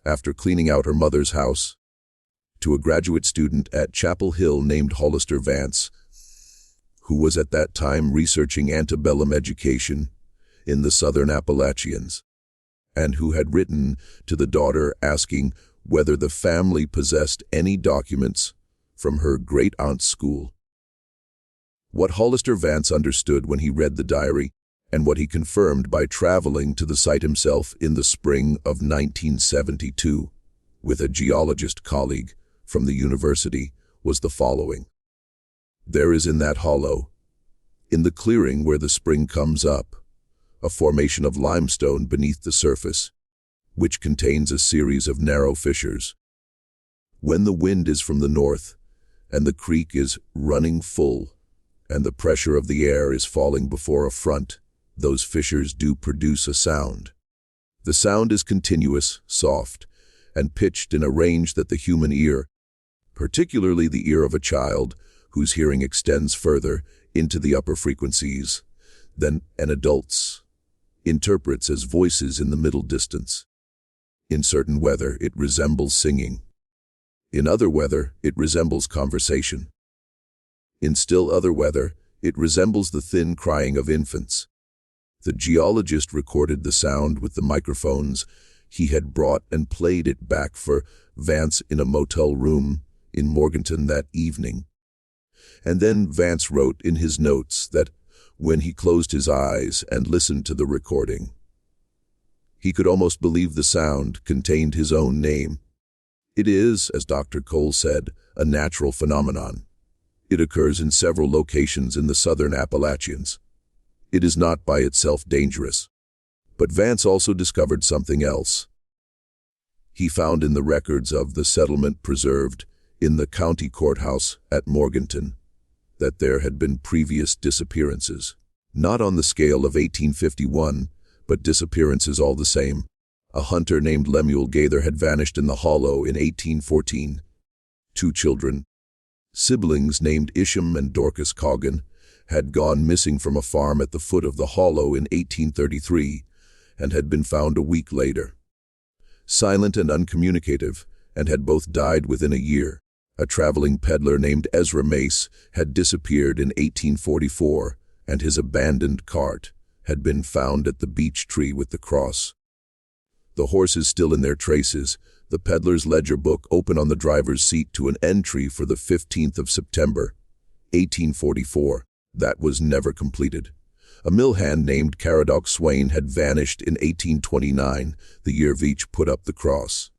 after cleaning out her mother's house, to a graduate student at Chapel Hill named Hollister Vance, who was at that time researching antebellum education in the Southern Appalachians, and who had written to the daughter asking whether the family possessed any documents from her great-aunt's school. What Hollister Vance understood when he read the diary, and what he confirmed by traveling to the site himself in the spring of 1972 with a geologist colleague from the university, was the following. There is in that hollow, in the clearing where the spring comes up, a formation of limestone beneath the surface, which contains a series of narrow fissures. When the wind is from the north, and the creek is running full, and the pressure of the air is falling before a front, those fissures do produce a sound. The sound is continuous, soft, and pitched in a range that the human ear, particularly the ear of a child, whose hearing extends further into the upper frequencies than an adult's, interprets as voices in the middle distance. In certain weather, it resembles singing. In other weather, it resembles conversation. In still other weather, it resembles the thin crying of infants. The geologist recorded the sound with the microphones he had brought and played it back for Vance in a motel room in Morganton that evening. And then Vance wrote in his notes that when he closed his eyes and listened to the recording, he could almost believe the sound contained his own name. It is, as Dr. Cole said, a natural phenomenon. It occurs in several locations in the southern Appalachians. It is not by itself dangerous. But Vance also discovered something else. He found in the records of the settlement preserved in the county courthouse at Morganton that there had been previous disappearances, not on the scale of 1851, but disappearances all the same. A hunter named Lemuel Gaither had vanished in the hollow in 1814. 2 children, siblings named Isham and Dorcas Coggan, had gone missing from a farm at the foot of the hollow in 1833 and had been found a week later. Silent and uncommunicative, and had both died within a year. A traveling peddler named Ezra Mace had disappeared in 1844, and his abandoned cart had been found at the beech tree with the cross. The horses still in their traces, the peddler's ledger book open on the driver's seat to an entry for the 15th of September, 1844. That was never completed. A mill hand named Caradoc Swain had vanished in 1829, the year Veitch put up the cross.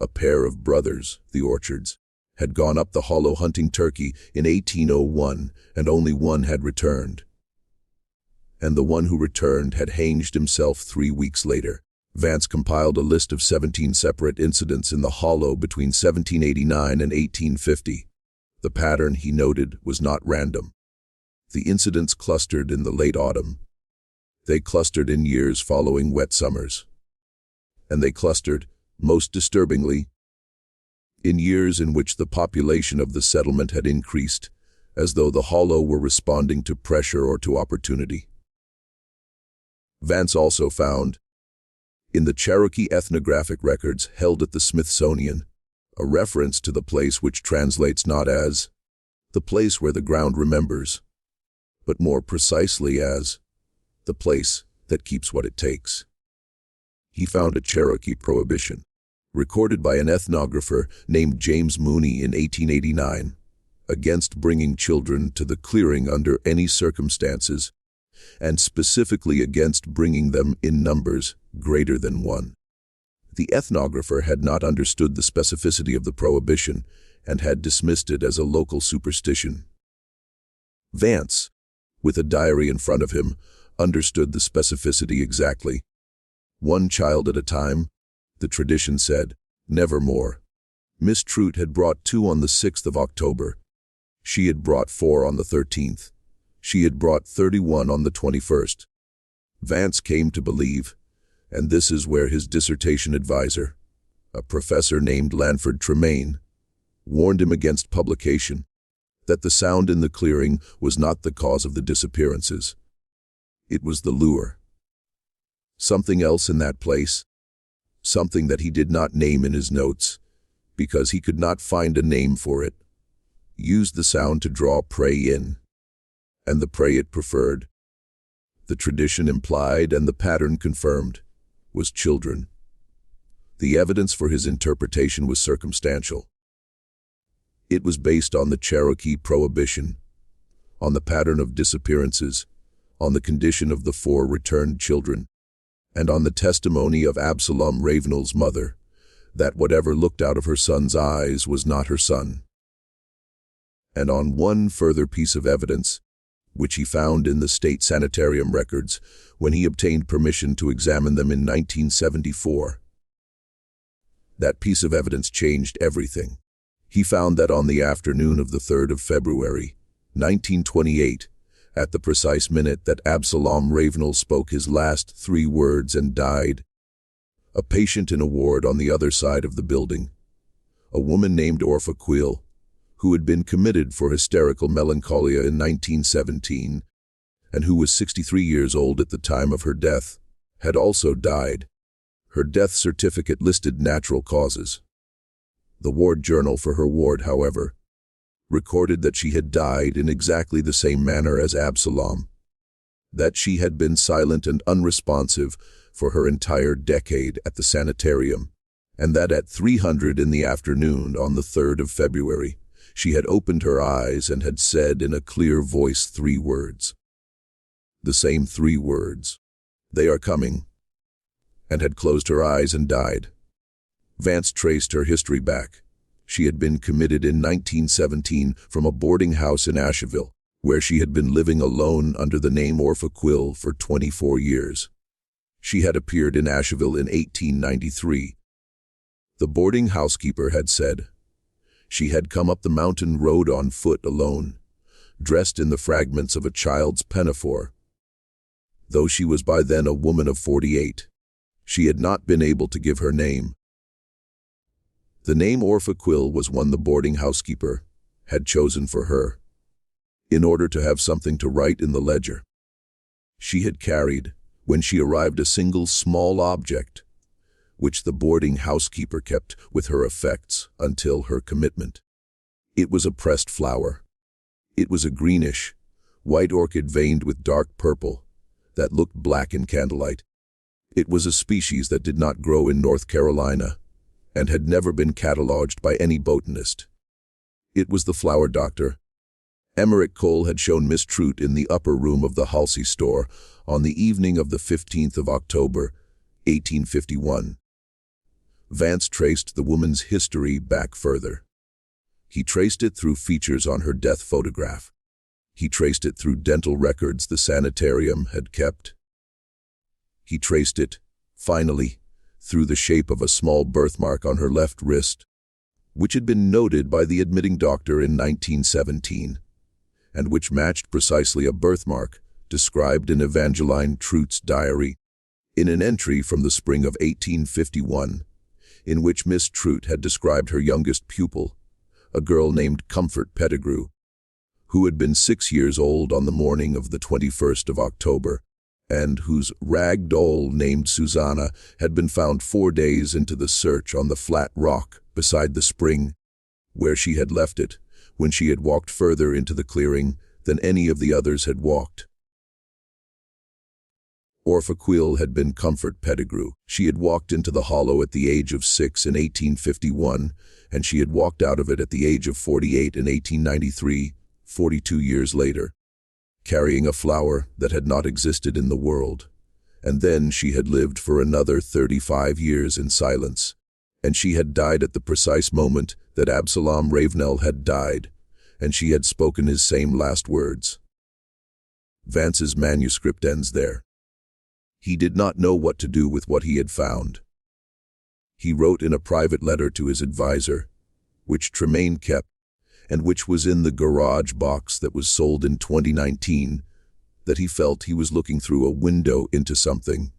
A pair of brothers, the Orchards, had gone up the hollow hunting turkey in 1801, and only one had returned. And the one who returned had hanged himself 3 weeks later. Vance compiled a list of 17 separate incidents in the hollow between 1789 and 1850. The pattern, he noted, was not random. The incidents clustered in the late autumn. They clustered in years following wet summers. And they clustered, most disturbingly, in years in which the population of the settlement had increased, as though the hollow were responding to pressure or to opportunity. Vance also found, in the Cherokee ethnographic records held at the Smithsonian, a reference to the place which translates not as the place where the ground remembers, but more precisely as the place that keeps what it takes. He found a Cherokee prohibition, recorded by an ethnographer named James Mooney in 1889, against bringing children to the clearing under any circumstances, and specifically against bringing them in numbers greater than one. The ethnographer had not understood the specificity of the prohibition and had dismissed it as a local superstition. Vance, with a diary in front of him, understood the specificity exactly. 1 child at a time, the tradition said, never more. Miss Trout had brought 2 on the 6th of October. She had brought 4 on the 13th. She had brought 31 on the 21st. Vance came to believe, and this is where his dissertation advisor, a professor named Lanford Tremaine, warned him against publication, that the sound in the clearing was not the cause of the disappearances. It was the lure. Something else in that place, something that he did not name in his notes, because he could not find a name for it, used the sound to draw prey in, and the prey it preferred, the tradition implied and the pattern confirmed, was children. The evidence for his interpretation was circumstantial. It was based on the Cherokee prohibition, on the pattern of disappearances, on the condition of the 4 returned children, and on the testimony of Absalom Ravenel's mother, that whatever looked out of her son's eyes was not her son. And on one further piece of evidence, which he found in the state sanitarium records when he obtained permission to examine them in 1974. That piece of evidence changed everything. He found that on the afternoon of the 3rd of February, 1928, at the precise minute that Absalom Ravenel spoke his last 3 words and died, a patient in a ward on the other side of the building, a woman named Orpha Quill, who had been committed for hysterical melancholia in 1917, and who was 63 years old at the time of her death, had also died. Her death certificate listed natural causes. The ward journal for her ward, however, recorded that she had died in exactly the same manner as Absalom, that she had been silent and unresponsive for her entire decade at the sanitarium, and that at 3:00 in the afternoon on the 3rd of February, she had opened her eyes and had said in a clear voice 3 words. The same 3 words. They are coming. And had closed her eyes and died. Vance traced her history back. She had been committed in 1917 from a boarding house in Asheville, where she had been living alone under the name Orpha Quill for 24 years. She had appeared in Asheville in 1893. The boarding housekeeper had said, she had come up the mountain road on foot alone, dressed in the fragments of a child's pinafore. Though she was by then a woman of 48, she had not been able to give her name. The name Orpha Quill was one the boarding housekeeper had chosen for her, in order to have something to write in the ledger. She had carried, when she arrived, a single small object, which the boarding housekeeper kept with her effects until her commitment. It was a pressed flower. It was a greenish, white orchid veined with dark purple that looked black in candlelight. It was a species that did not grow in North Carolina and had never been catalogued by any botanist. It was the flower doctor, Emmerich Cole had shown Miss Trout in the upper room of the Halsey store on the evening of the 15th of October, 1851. Vance traced the woman's history back further. He traced it through features on her death photograph. He traced it through dental records the sanitarium had kept. He traced it, finally, through the shape of a small birthmark on her left wrist, which had been noted by the admitting doctor in 1917, and which matched precisely a birthmark described in Evangeline Trout's diary, in an entry from the spring of 1851, in which Miss Trout had described her youngest pupil, a girl named Comfort Pettigrew, who had been 6 years old on the morning of the 21st of October, and whose rag doll named Susanna had been found 4 days into the search on the flat rock beside the spring, where she had left it when she had walked further into the clearing than any of the others had walked. Orpha Quill had been Comfort Pettigrew. She had walked into the hollow at the age of 6 in 1851, and she had walked out of it at the age of 48 in 1893, 42 years later, carrying a flower that had not existed in the world. And then she had lived for another 35 years in silence, and she had died at the precise moment that Absalom Ravenel had died, and she had spoken his same last words. Vance's manuscript ends there. He did not know what to do with what he had found. He wrote in a private letter to his advisor, which Tremaine kept, and which was in the garage box that was sold in 2019, that he felt he was looking through a window into something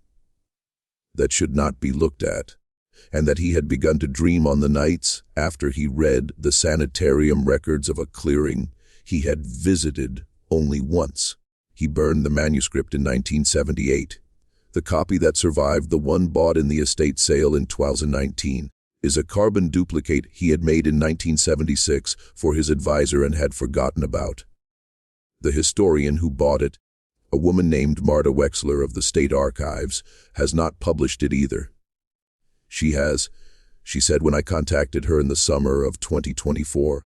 that should not be looked at, and that he had begun to dream on the nights after he read the sanitarium records of a clearing he had visited only once. He burned the manuscript in 1978. The copy that survived, the one bought in the estate sale in 2019, is a carbon duplicate he had made in 1976 for his advisor and had forgotten about. The historian who bought it, a woman named Marta Wexler of the State Archives, has not published it either. She said when I contacted her in the summer of 2024,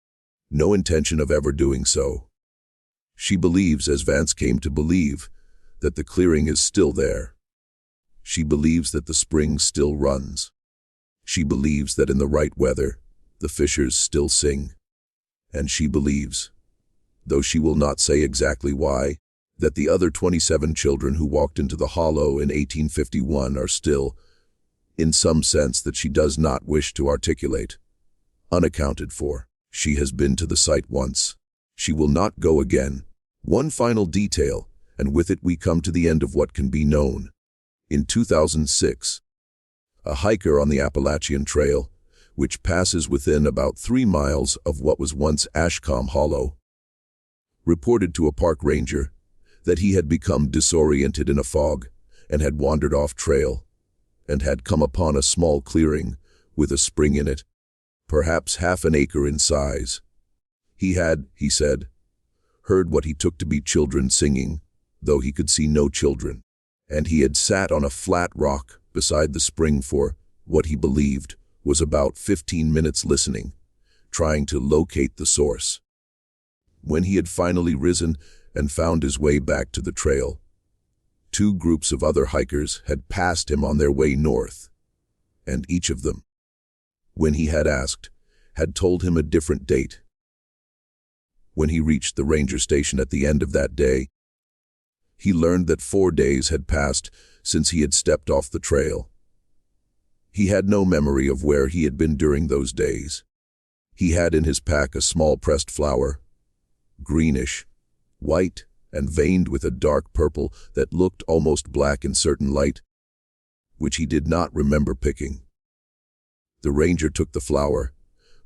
no intention of ever doing so. She believes, as Vance came to believe, that the clearing is still there. She believes that the spring still runs. She believes that in the right weather, the fishers still sing. And she believes, though she will not say exactly why, that the other 27 children who walked into the hollow in 1851 are still, in some sense that she does not wish to articulate, unaccounted for. She has been to the site once. She will not go again. One final detail, and with it we come to the end of what can be known. In 2006, a hiker on the Appalachian Trail, which passes within about 3 miles of what was once Ashcom Hollow, reported to a park ranger that he had become disoriented in a fog and had wandered off trail and had come upon a small clearing with a spring in it, perhaps half an acre in size. He had, he said, heard what he took to be children singing, though he could see no children, and he had sat on a flat rock beside the spring for what he believed was about 15 minutes listening, trying to locate the source. When he had finally risen and found his way back to the trail, 2 groups of other hikers had passed him on their way north, and each of them, when he had asked, had told him a different date. When he reached the ranger station at the end of that day, he learned that 4 days had passed since he had stepped off the trail. He had no memory of where he had been during those days. He had in his pack a small pressed flower, greenish, white, and veined with a dark purple that looked almost black in certain light, which he did not remember picking. The ranger took the flower,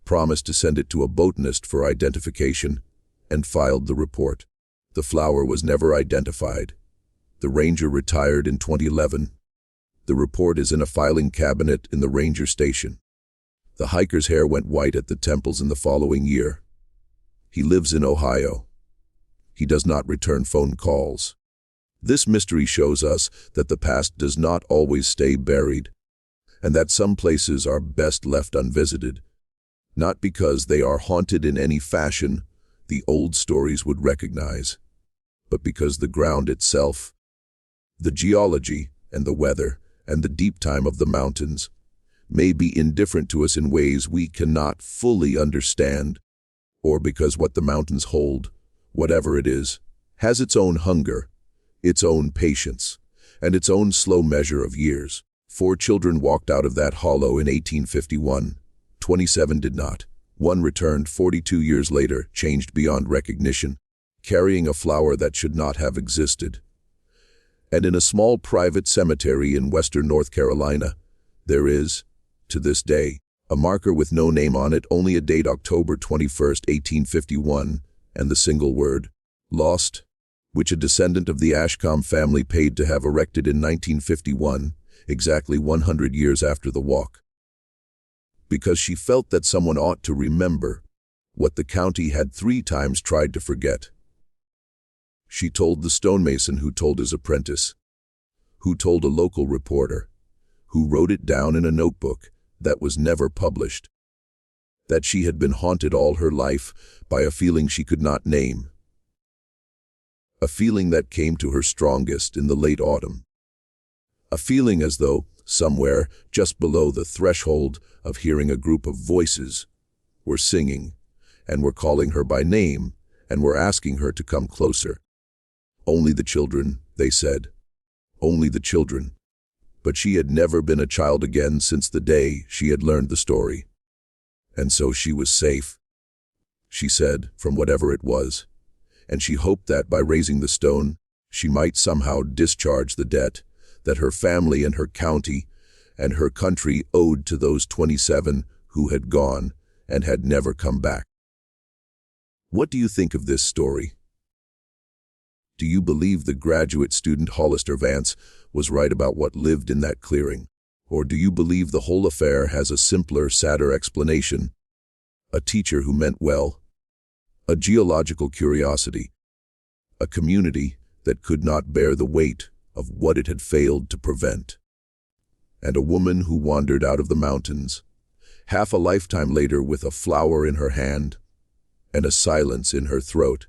promised to send it to a botanist for identification, and filed the report. The flower was never identified. The ranger retired in 2011. The report is in a filing cabinet in the ranger station. The hiker's hair went white at the temples in the following year. He lives in Ohio. He does not return phone calls. This mystery shows us that the past does not always stay buried, and that some places are best left unvisited, not because they are haunted in any fashion. the old stories would recognize, but because the ground itself, the geology and the weather and the deep time of the mountains may be indifferent to us in ways we cannot fully understand, or because what the mountains hold, whatever it is, has its own hunger, its own patience, and its own slow measure of years. 4 children walked out of that hollow in 1851. 27 did not. 1 returned 42 years later, changed beyond recognition, carrying a flower that should not have existed. And in a small private cemetery in western North Carolina, there is, to this day, a marker with no name on it, only a date, October 21st, 1851, and the single word, lost, which a descendant of the Ashcom family paid to have erected in 1951, exactly 100 years after the walk. Because she felt that someone ought to remember what the county had 3 times tried to forget. She told the stonemason, who told his apprentice, who told a local reporter, who wrote it down in a notebook that was never published, that she had been haunted all her life by a feeling she could not name, a feeling that came to her strongest in the late autumn, a feeling as though, somewhere just below the threshold of hearing, a group of voices were singing and were calling her by name and were asking her to come closer. Only the children, they said. Only the children. But she had never been a child again since the day she had learned the story. And so she was safe, she said, from whatever it was. And she hoped that by raising the stone, she might somehow discharge the debt that her family and her county and her country owed to those 27 who had gone and had never come back. What do you think of this story? Do you believe the graduate student Hollister Vance was right about what lived in that clearing? Or do you believe the whole affair has a simpler, sadder explanation? A teacher who meant well, a geological curiosity, a community that could not bear the weight of what it had failed to prevent, and a woman who wandered out of the mountains, half a lifetime later, with a flower in her hand and a silence in her throat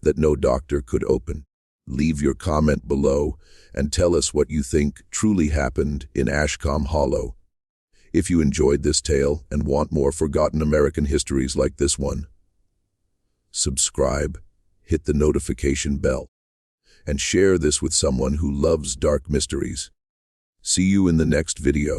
that no doctor could open. Leave your comment below and tell us what you think truly happened in Ashcom Hollow. If you enjoyed this tale and want more forgotten American histories like this one, subscribe, hit the notification bell, and share this with someone who loves dark mysteries. See you in the next video.